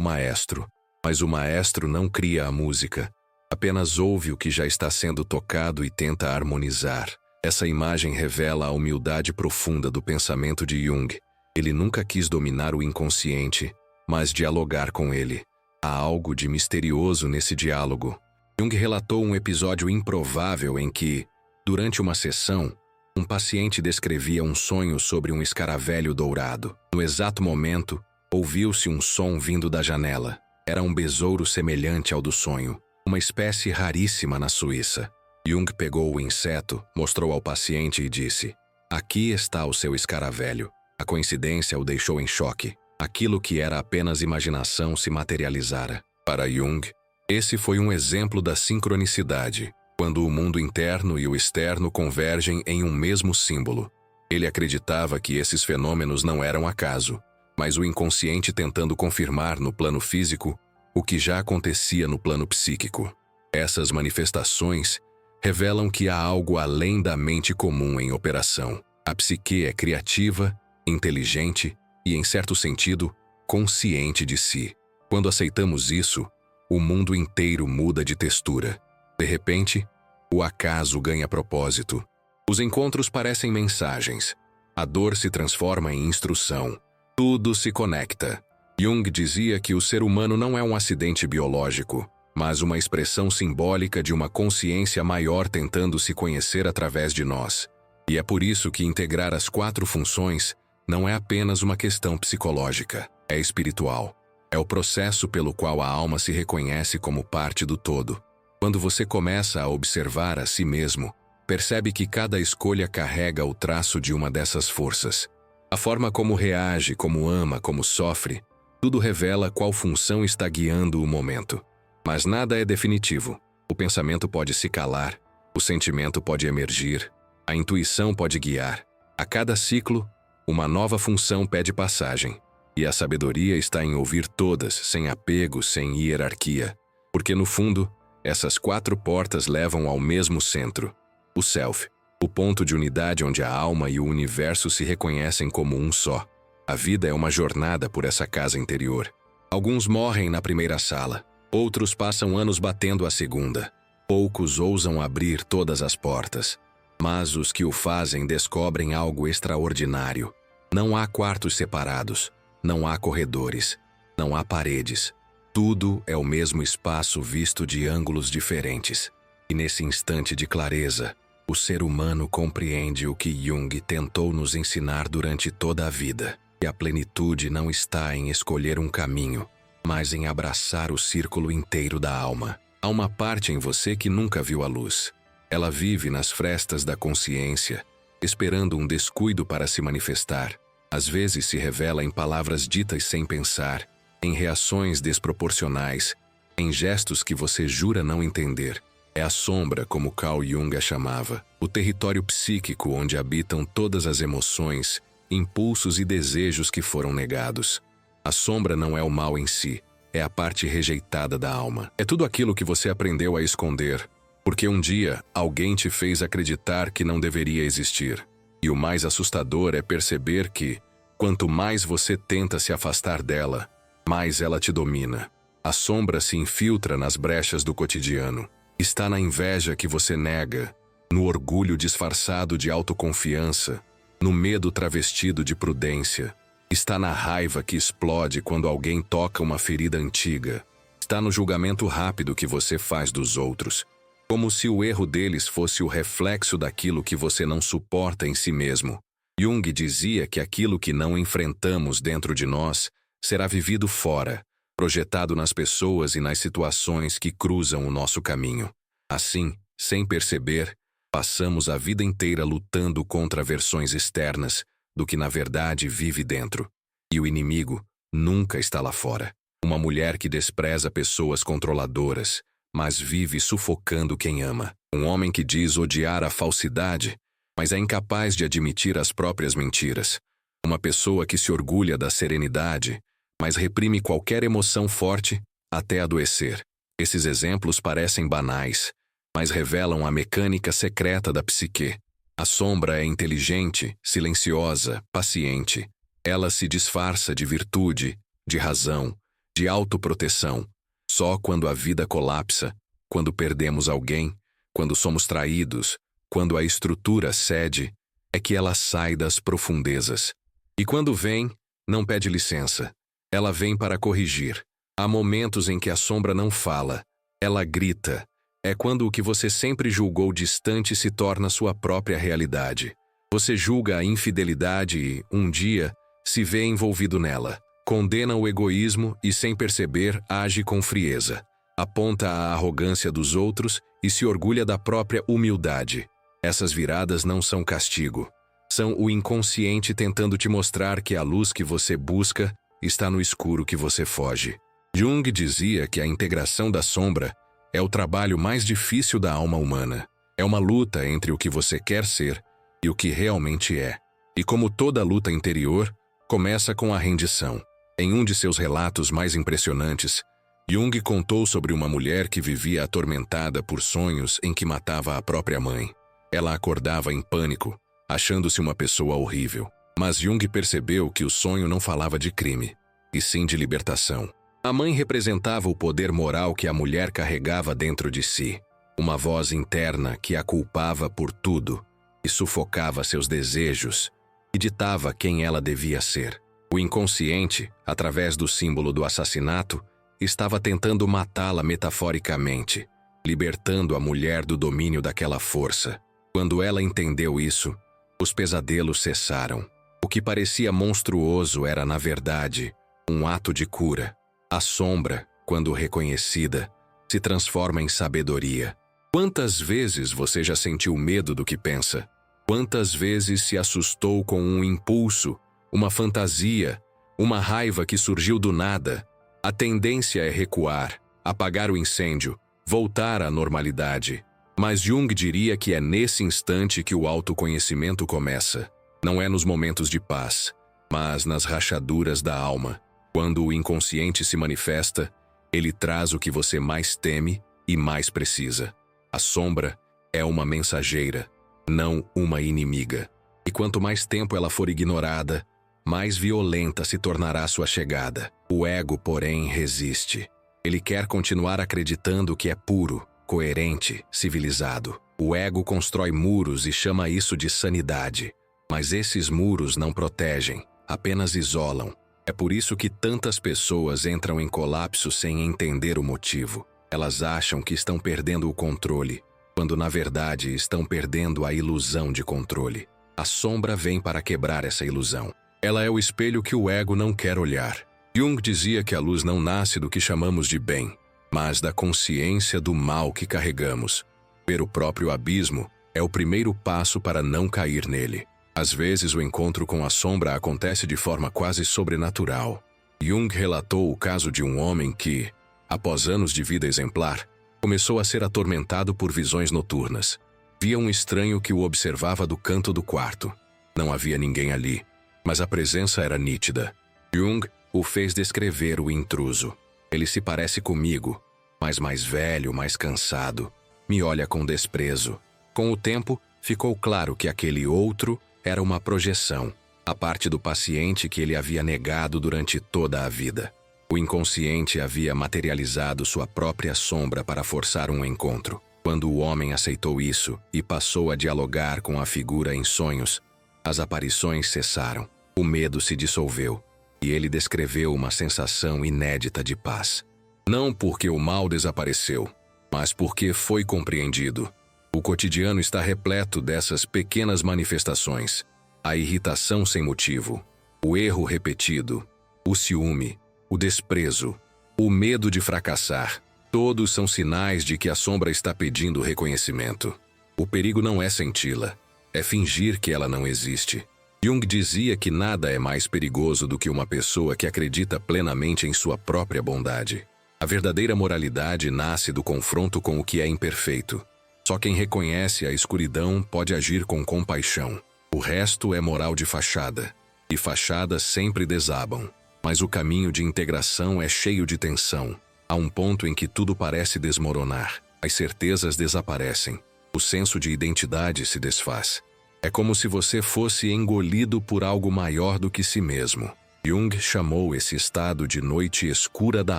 maestro. Mas o maestro não cria a música, apenas ouve o que já está sendo tocado e tenta harmonizar. Essa imagem revela a humildade profunda do pensamento de Jung. Ele nunca quis dominar o inconsciente, mas dialogar com ele. Há algo de misterioso nesse diálogo. Jung relatou um episódio improvável em que, durante uma sessão, um paciente descrevia um sonho sobre um escaravelho dourado. No exato momento, ouviu-se um som vindo da janela. Era um besouro semelhante ao do sonho, uma espécie raríssima na Suíça. Jung pegou o inseto, mostrou ao paciente e disse: "Aqui está o seu escaravelho." A coincidência o deixou em choque. Aquilo que era apenas imaginação se materializara. Para Jung, esse foi um exemplo da sincronicidade. quando o mundo interno e o externo convergem em um mesmo símbolo. Ele acreditava que esses fenômenos não eram acaso, mas o inconsciente tentando confirmar no plano físico o que já acontecia no plano psíquico. Essas manifestações revelam que há algo além da mente comum em operação. A psique é criativa, inteligente e, em certo sentido, consciente de si. Quando aceitamos isso, o mundo inteiro muda de textura. De repente, o acaso ganha propósito. Os encontros parecem mensagens. A dor se transforma em instrução. Tudo se conecta. Jung dizia que o ser humano não é um acidente biológico, mas uma expressão simbólica de uma consciência maior tentando se conhecer através de nós. E é por isso que integrar as 4 funções não é apenas uma questão psicológica, é espiritual. É o processo pelo qual a alma se reconhece como parte do todo. Quando você começa a observar a si mesmo, percebe que cada escolha carrega o traço de uma dessas forças. A forma como reage, como ama, como sofre, tudo revela qual função está guiando o momento. Mas nada é definitivo. O pensamento pode se calar, o sentimento pode emergir, a intuição pode guiar. A cada ciclo, uma nova função pede passagem. E a sabedoria está em ouvir todas, sem apego, sem hierarquia. Porque no fundo, essas 4 portas levam ao mesmo centro, o Self, o ponto de unidade onde a alma e o universo se reconhecem como um só. A vida é uma jornada por essa casa interior. Alguns morrem na primeira sala, outros passam anos batendo a segunda. Poucos ousam abrir todas as portas, mas os que o fazem descobrem algo extraordinário. Não há quartos separados, não há corredores, não há paredes. Tudo é o mesmo espaço visto de ângulos diferentes. E nesse instante de clareza, o ser humano compreende o que Jung tentou nos ensinar durante toda a vida. Que a plenitude não está em escolher um caminho, mas em abraçar o círculo inteiro da alma. Há uma parte em você que nunca viu a luz. Ela vive nas frestas da consciência, esperando um descuido para se manifestar. Às vezes se revela em palavras ditas sem pensar, em reações desproporcionais, em gestos que você jura não entender. É a sombra, como Carl Jung a chamava, o território psíquico onde habitam todas as emoções, impulsos e desejos que foram negados. A sombra não é o mal em si, é a parte rejeitada da alma. É tudo aquilo que você aprendeu a esconder, porque um dia alguém te fez acreditar que não deveria existir. E o mais assustador é perceber que, quanto mais você tenta se afastar dela, mais ela te domina. A sombra se infiltra nas brechas do cotidiano. Está na inveja que você nega, no orgulho disfarçado de autoconfiança, no medo travestido de prudência. Está na raiva que explode quando alguém toca uma ferida antiga. Está no julgamento rápido que você faz dos outros, como se o erro deles fosse o reflexo daquilo que você não suporta em si mesmo. Jung dizia que aquilo que não enfrentamos dentro de nós será vivido fora, projetado nas pessoas e nas situações que cruzam o nosso caminho. Assim, sem perceber, passamos a vida inteira lutando contra versões externas do que na verdade vive dentro. E o inimigo nunca está lá fora. Uma mulher que despreza pessoas controladoras, mas vive sufocando quem ama. Um homem que diz odiar a falsidade, mas é incapaz de admitir as próprias mentiras. Uma pessoa que se orgulha da serenidade, mas reprime qualquer emoção forte até adoecer. Esses exemplos parecem banais, mas revelam a mecânica secreta da psique. A sombra é inteligente, silenciosa, paciente. Ela se disfarça de virtude, de razão, de autoproteção. Só quando a vida colapsa, quando perdemos alguém, quando somos traídos, quando a estrutura cede, é que ela sai das profundezas. E quando vem, não pede licença. Ela vem para corrigir. Há momentos em que a sombra não fala, ela grita. É quando o que você sempre julgou distante se torna sua própria realidade. Você julga a infidelidade e, um dia, se vê envolvido nela. Condena o egoísmo e, sem perceber, age com frieza. Aponta a arrogância dos outros e se orgulha da própria humildade. Essas viradas não são castigo. São o inconsciente tentando te mostrar que a luz que você busca está no escuro que você foge. Jung dizia que a integração da sombra é o trabalho mais difícil da alma humana. É uma luta entre o que você quer ser e o que realmente é. E como toda luta interior, começa com a rendição. Em um de seus relatos mais impressionantes, Jung contou sobre uma mulher que vivia atormentada por sonhos em que matava a própria mãe. Ela acordava em pânico, achando-se uma pessoa horrível. Mas Jung percebeu que o sonho não falava de crime, e sim de libertação. A mãe representava o poder moral que a mulher carregava dentro de si, uma voz interna que a culpava por tudo e sufocava seus desejos e ditava quem ela devia ser. O inconsciente, através do símbolo do assassinato, estava tentando matá-la metaforicamente, libertando a mulher do domínio daquela força. Quando ela entendeu isso, os pesadelos cessaram. O que parecia monstruoso era, na verdade, um ato de cura. A sombra, quando reconhecida, se transforma em sabedoria. Quantas vezes você já sentiu medo do que pensa? Quantas vezes se assustou com um impulso, uma fantasia, uma raiva que surgiu do nada? A tendência é recuar, apagar o incêndio, voltar à normalidade. Mas Jung diria que é nesse instante que o autoconhecimento começa. Não é nos momentos de paz, mas nas rachaduras da alma. Quando o inconsciente se manifesta, ele traz o que você mais teme e mais precisa. A sombra é uma mensageira, não uma inimiga. E quanto mais tempo ela for ignorada, mais violenta se tornará sua chegada. O ego, porém, resiste. Ele quer continuar acreditando que é puro, coerente, civilizado. O ego constrói muros e chama isso de sanidade. Mas esses muros não protegem, apenas isolam. É por isso que tantas pessoas entram em colapso sem entender o motivo. Elas acham que estão perdendo o controle, quando na verdade estão perdendo a ilusão de controle. A sombra vem para quebrar essa ilusão. Ela é o espelho que o ego não quer olhar. Jung dizia que a luz não nasce do que chamamos de bem, mas da consciência do mal que carregamos. Ver o próprio abismo é o primeiro passo para não cair nele. Às vezes o encontro com a sombra acontece de forma quase sobrenatural. Jung relatou o caso de um homem que, após anos de vida exemplar, começou a ser atormentado por visões noturnas. Via um estranho que o observava do canto do quarto. Não havia ninguém ali, mas a presença era nítida. Jung o fez descrever o intruso. Ele se parece comigo, mas mais velho, mais cansado. Me olha com desprezo. Com o tempo, ficou claro que aquele outro era uma projeção, a parte do paciente que ele havia negado durante toda a vida. O inconsciente havia materializado sua própria sombra para forçar um encontro. Quando o homem aceitou isso e passou a dialogar com a figura em sonhos, as aparições cessaram. O medo se dissolveu e ele descreveu uma sensação inédita de paz. Não porque o mal desapareceu, mas porque foi compreendido. O cotidiano está repleto dessas pequenas manifestações. A irritação sem motivo, o erro repetido, o ciúme, o desprezo, o medo de fracassar. Todos são sinais de que a sombra está pedindo reconhecimento. O perigo não é senti-la, é fingir que ela não existe. Jung dizia que nada é mais perigoso do que uma pessoa que acredita plenamente em sua própria bondade. A verdadeira moralidade nasce do confronto com o que é imperfeito. Só quem reconhece a escuridão pode agir com compaixão. O resto é moral de fachada, e fachadas sempre desabam. Mas o caminho de integração é cheio de tensão. Há um ponto em que tudo parece desmoronar. As certezas desaparecem. O senso de identidade se desfaz. É como se você fosse engolido por algo maior do que si mesmo. Jung chamou esse estado de noite escura da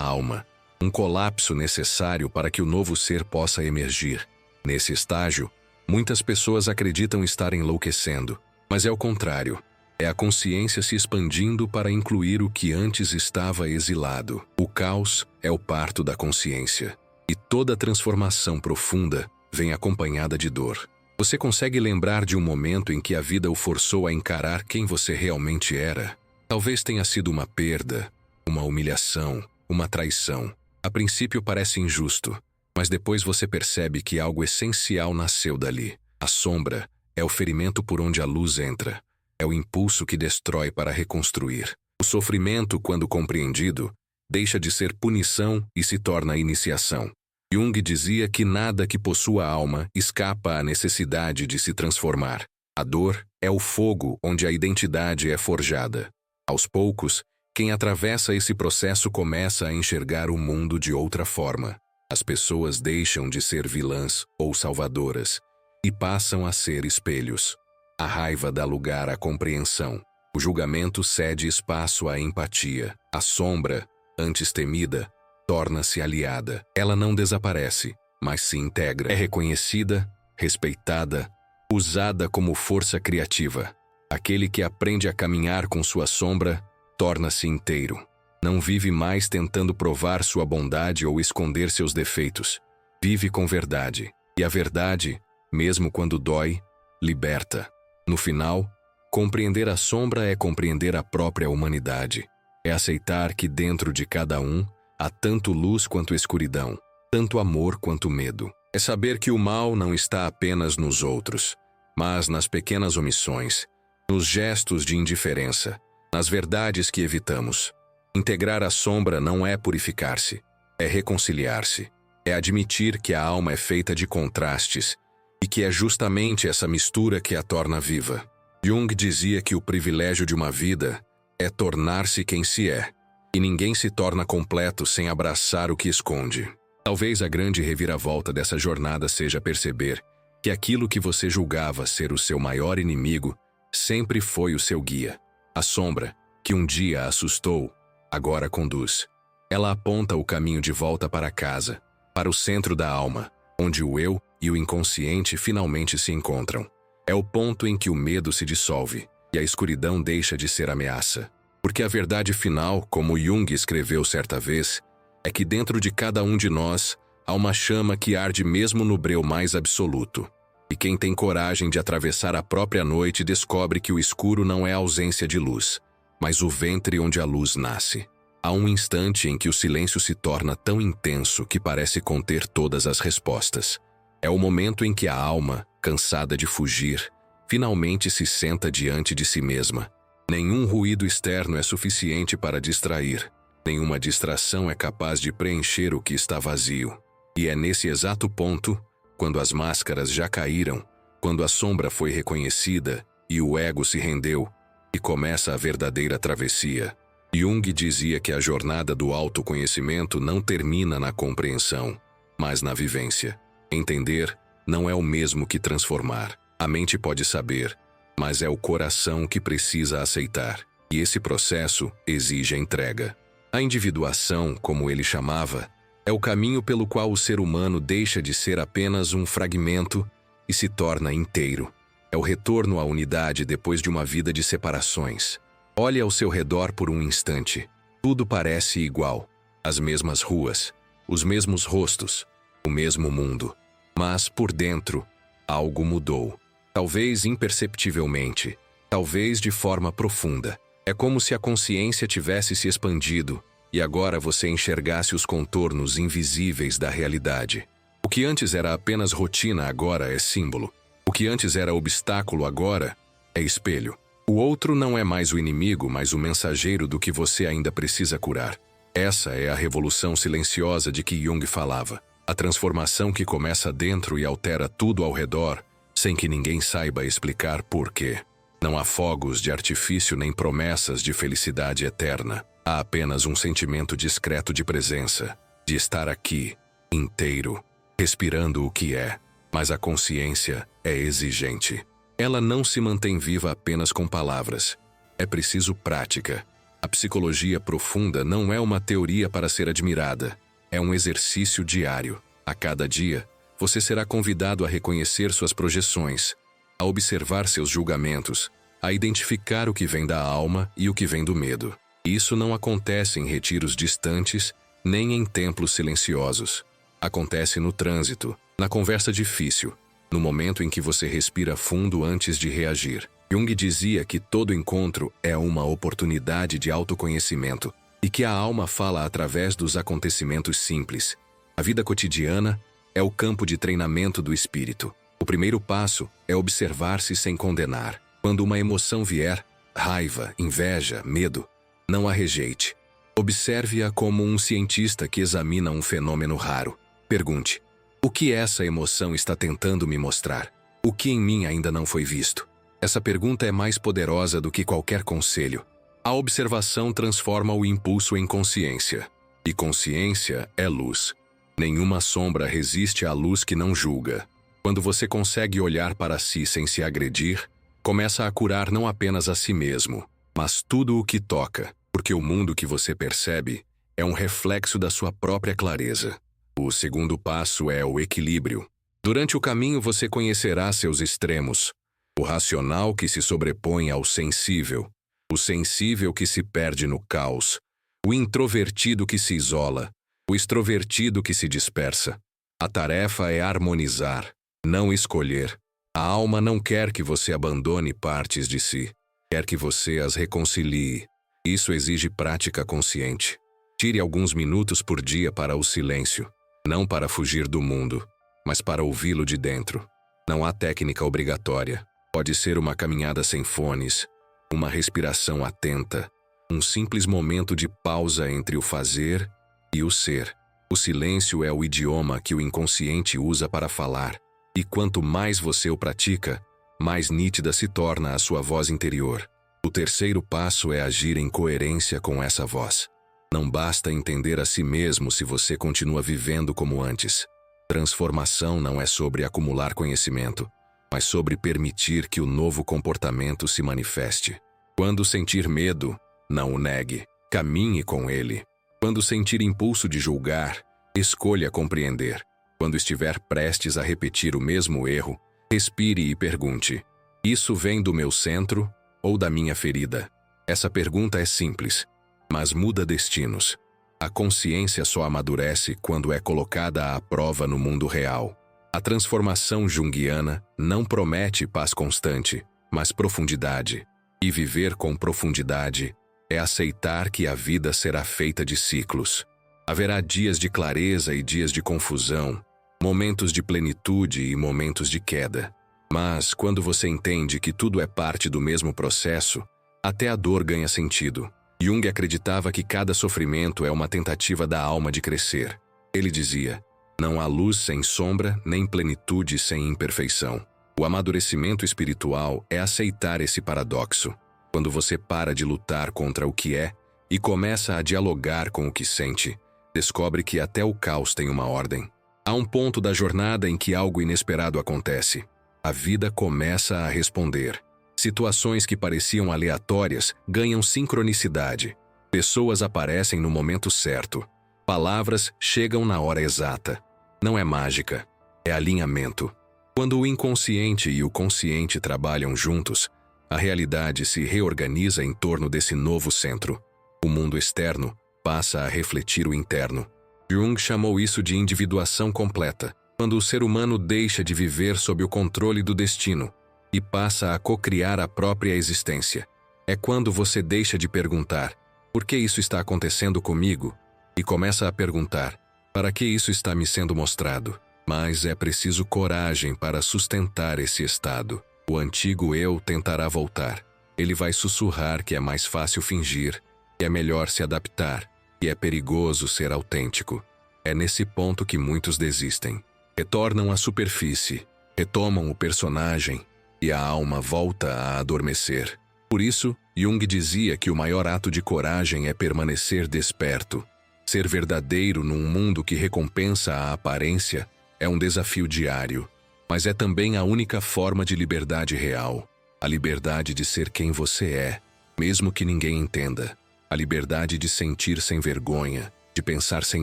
alma, um colapso necessário para que o novo ser possa emergir. Nesse estágio, muitas pessoas acreditam estar enlouquecendo, mas é o contrário. É a consciência se expandindo para incluir o que antes estava exilado. O caos é o parto da consciência, e toda transformação profunda vem acompanhada de dor. Você consegue lembrar de um momento em que a vida o forçou a encarar quem você realmente era? Talvez tenha sido uma perda, uma humilhação, uma traição. A princípio parece injusto, mas depois você percebe que algo essencial nasceu dali. A sombra é o ferimento por onde a luz entra. É o impulso que destrói para reconstruir. O sofrimento, quando compreendido, deixa de ser punição e se torna iniciação. Jung dizia que nada que possua alma escapa à necessidade de se transformar. A dor é o fogo onde a identidade é forjada. Aos poucos, quem atravessa esse processo começa a enxergar o mundo de outra forma. As pessoas deixam de ser vilãs ou salvadoras e passam a ser espelhos. A raiva dá lugar à compreensão. O julgamento cede espaço à empatia. A sombra, antes temida, torna-se aliada. Ela não desaparece, mas se integra. É reconhecida, respeitada, usada como força criativa. Aquele que aprende a caminhar com sua sombra torna-se inteiro. Não vive mais tentando provar sua bondade ou esconder seus defeitos. Vive com verdade. E a verdade, mesmo quando dói, liberta. No final, compreender a sombra é compreender a própria humanidade. É aceitar que dentro de cada um há tanto luz quanto escuridão, tanto amor quanto medo. É saber que o mal não está apenas nos outros, mas nas pequenas omissões, nos gestos de indiferença, nas verdades que evitamos. Integrar a sombra não é purificar-se, é reconciliar-se. É admitir que a alma é feita de contrastes e que é justamente essa mistura que a torna viva. Jung dizia que o privilégio de uma vida é tornar-se quem se é, e ninguém se torna completo sem abraçar o que esconde. Talvez a grande reviravolta dessa jornada seja perceber que aquilo que você julgava ser o seu maior inimigo sempre foi o seu guia. A sombra, que um dia a assustou, agora conduz. Ela aponta o caminho de volta para casa, para o centro da alma, onde o eu e o inconsciente finalmente se encontram. É o ponto em que o medo se dissolve e a escuridão deixa de ser ameaça. Porque a verdade final, como Jung escreveu certa vez, é que dentro de cada um de nós há uma chama que arde mesmo no breu mais absoluto. E quem tem coragem de atravessar a própria noite descobre que o escuro não é a ausência de luz, mas o ventre onde a luz nasce. Há um instante em que o silêncio se torna tão intenso que parece conter todas as respostas. É o momento em que a alma, cansada de fugir, finalmente se senta diante de si mesma. Nenhum ruído externo é suficiente para distrair. Nenhuma distração é capaz de preencher o que está vazio. E é nesse exato ponto, quando as máscaras já caíram, quando a sombra foi reconhecida e o ego se rendeu, que começa a verdadeira travessia. Jung dizia que a jornada do autoconhecimento não termina na compreensão, mas na vivência. Entender não é o mesmo que transformar. A mente pode saber, mas é o coração que precisa aceitar. E esse processo exige entrega. A individuação, como ele chamava, é o caminho pelo qual o ser humano deixa de ser apenas um fragmento e se torna inteiro. É o retorno à unidade depois de uma vida de separações. Olhe ao seu redor por um instante. Tudo parece igual. As mesmas ruas, os mesmos rostos, o mesmo mundo. Mas, por dentro, algo mudou. Talvez imperceptivelmente, talvez de forma profunda. É como se a consciência tivesse se expandido e agora você enxergasse os contornos invisíveis da realidade. O que antes era apenas rotina agora é símbolo. O que antes era obstáculo agora é espelho. O outro não é mais o inimigo, mas o mensageiro do que você ainda precisa curar. Essa é a revolução silenciosa de que Jung falava. A transformação que começa dentro e altera tudo ao redor, sem que ninguém saiba explicar por quê. Não há fogos de artifício nem promessas de felicidade eterna. Há apenas um sentimento discreto de presença, de estar aqui, inteiro, respirando o que é. Mas a consciência é exigente. Ela não se mantém viva apenas com palavras. É preciso prática. A psicologia profunda não é uma teoria para ser admirada. É um exercício diário. A cada dia, você será convidado a reconhecer suas projeções, a observar seus julgamentos, a identificar o que vem da alma e o que vem do medo. Isso não acontece em retiros distantes, nem em templos silenciosos. Acontece no trânsito, na conversa difícil, no momento em que você respira fundo antes de reagir. Jung dizia que todo encontro é uma oportunidade de autoconhecimento e que a alma fala através dos acontecimentos simples. A vida cotidiana é o campo de treinamento do espírito. O primeiro passo é observar-se sem condenar. Quando uma emoção vier, raiva, inveja, medo, não a rejeite. Observe-a como um cientista que examina um fenômeno raro. Pergunte: o que essa emoção está tentando me mostrar? O que em mim ainda não foi visto? Essa pergunta é mais poderosa do que qualquer conselho. A observação transforma o impulso em consciência. E consciência é luz. Nenhuma sombra resiste à luz que não julga. Quando você consegue olhar para si sem se agredir, começa a curar não apenas a si mesmo, mas tudo o que toca, porque o mundo que você percebe é um reflexo da sua própria clareza. O segundo passo é o equilíbrio. Durante o caminho você conhecerá seus extremos, o racional que se sobrepõe ao sensível, o sensível que se perde no caos, o introvertido que se isola, o extrovertido que se dispersa. A tarefa é harmonizar, não escolher. A alma não quer que você abandone partes de si, quer que você as reconcilie. Isso exige prática consciente. Tire alguns minutos por dia para o silêncio, não para fugir do mundo, mas para ouvi-lo de dentro. Não há técnica obrigatória. Pode ser uma caminhada sem fones, uma respiração atenta, um simples momento de pausa entre o fazer e o ser. O silêncio é o idioma que o inconsciente usa para falar, e quanto mais você o pratica, mais nítida se torna a sua voz interior. O terceiro passo é agir em coerência com essa voz. Não basta entender a si mesmo se você continua vivendo como antes. Transformação não é sobre acumular conhecimento, mas sobre permitir que o novo comportamento se manifeste. Quando sentir medo, não o negue, caminhe com ele. Quando sentir impulso de julgar, escolha compreender. Quando estiver prestes a repetir o mesmo erro, respire e pergunte: isso vem do meu centro ou da minha ferida? Essa pergunta é simples, mas muda destinos. A consciência só amadurece quando é colocada à prova no mundo real. A transformação junguiana não promete paz constante, mas profundidade. E viver com profundidade é aceitar que a vida será feita de ciclos. Haverá dias de clareza e dias de confusão, momentos de plenitude e momentos de queda. Mas, quando você entende que tudo é parte do mesmo processo, até a dor ganha sentido. Jung acreditava que cada sofrimento é uma tentativa da alma de crescer. Ele dizia: não há luz sem sombra, nem plenitude sem imperfeição. O amadurecimento espiritual é aceitar esse paradoxo. Quando você para de lutar contra o que é e começa a dialogar com o que sente, descobre que até o caos tem uma ordem. Há um ponto da jornada em que algo inesperado acontece. A vida começa a responder. Situações que pareciam aleatórias ganham sincronicidade. Pessoas aparecem no momento certo. Palavras chegam na hora exata. Não é mágica, é alinhamento. Quando o inconsciente e o consciente trabalham juntos, a realidade se reorganiza em torno desse novo centro. O mundo externo passa a refletir o interno. Jung chamou isso de individuação completa, quando o ser humano deixa de viver sob o controle do destino e passa a cocriar a própria existência. É quando você deixa de perguntar: por que isso está acontecendo comigo? E começa a perguntar: para que isso está me sendo mostrado? Mas é preciso coragem para sustentar esse estado. O antigo eu tentará voltar. Ele vai sussurrar que é mais fácil fingir, que é melhor se adaptar, que é perigoso ser autêntico. É nesse ponto que muitos desistem. Retornam à superfície, retomam o personagem, e a alma volta a adormecer. Por isso, Jung dizia que o maior ato de coragem é permanecer desperto. Ser verdadeiro num mundo que recompensa a aparência é um desafio diário, mas é também a única forma de liberdade real. A liberdade de ser quem você é, mesmo que ninguém entenda. A liberdade de sentir sem vergonha, de pensar sem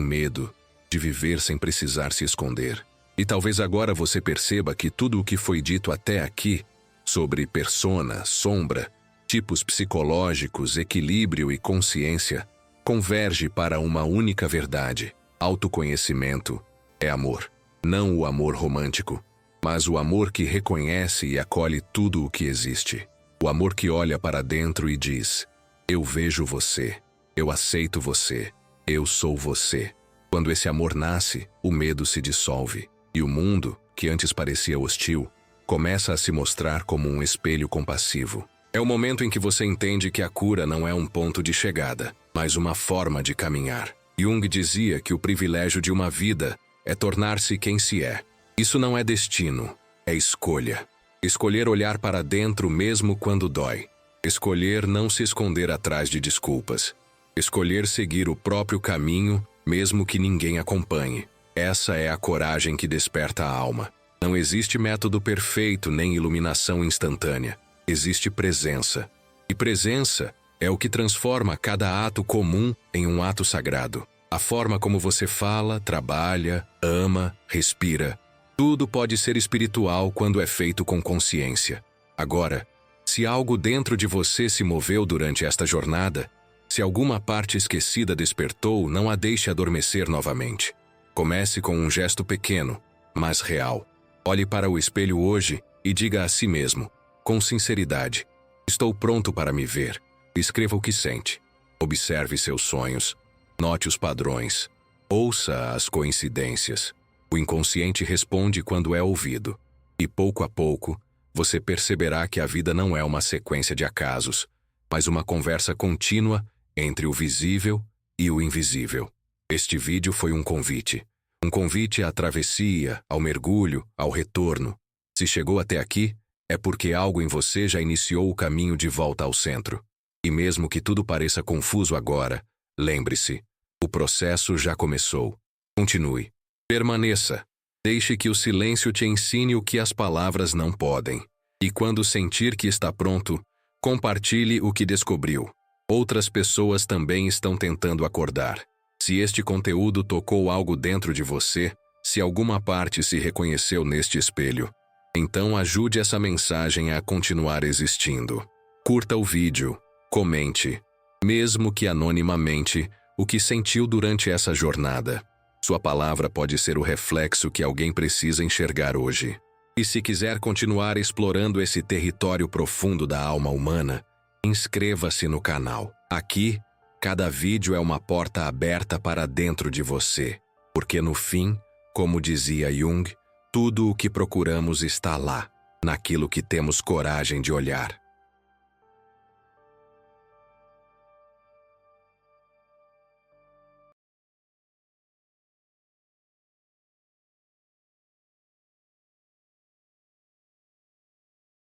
medo, de viver sem precisar se esconder. E talvez agora você perceba que tudo o que foi dito até aqui, sobre persona, sombra, tipos psicológicos, equilíbrio e consciência, converge para uma única verdade. Autoconhecimento é amor. Não o amor romântico, mas o amor que reconhece e acolhe tudo o que existe. O amor que olha para dentro e diz: eu vejo você, eu aceito você, eu sou você. Quando esse amor nasce, o medo se dissolve. E o mundo, que antes parecia hostil, começa a se mostrar como um espelho compassivo. É o momento em que você entende que a cura não é um ponto de chegada, mas uma forma de caminhar. Jung dizia que o privilégio de uma vida é tornar-se quem se é. Isso não é destino, é escolha. Escolher olhar para dentro mesmo quando dói. Escolher não se esconder atrás de desculpas. Escolher seguir o próprio caminho, mesmo que ninguém acompanhe. Essa é a coragem que desperta a alma. Não existe método perfeito nem iluminação instantânea. Existe presença. E presença é o que transforma cada ato comum em um ato sagrado. A forma como você fala, trabalha, ama, respira. Tudo pode ser espiritual quando é feito com consciência. Agora, se algo dentro de você se moveu durante esta jornada, se alguma parte esquecida despertou, não a deixe adormecer novamente. Comece com um gesto pequeno, mas real. Olhe para o espelho hoje e diga a si mesmo, com sinceridade: estou pronto para me ver. Escreva o que sente. Observe seus sonhos. Note os padrões. Ouça as coincidências. O inconsciente responde quando é ouvido. E pouco a pouco, você perceberá que a vida não é uma sequência de acasos, mas uma conversa contínua entre o visível e o invisível. Este vídeo foi um convite. Um convite à travessia, ao mergulho, ao retorno. Se chegou até aqui, é porque algo em você já iniciou o caminho de volta ao centro. E mesmo que tudo pareça confuso agora, lembre-se, o processo já começou. Continue. Permaneça. Deixe que o silêncio te ensine o que as palavras não podem. E quando sentir que está pronto, compartilhe o que descobriu. Outras pessoas também estão tentando acordar. Se este conteúdo tocou algo dentro de você, se alguma parte se reconheceu neste espelho, então ajude essa mensagem a continuar existindo. Curta o vídeo, comente, mesmo que anonimamente, o que sentiu durante essa jornada. Sua palavra pode ser o reflexo que alguém precisa enxergar hoje. E se quiser continuar explorando esse território profundo da alma humana, inscreva-se no canal. Aqui, cada vídeo é uma porta aberta para dentro de você, porque no fim, como dizia Jung, tudo o que procuramos está lá, naquilo que temos coragem de olhar.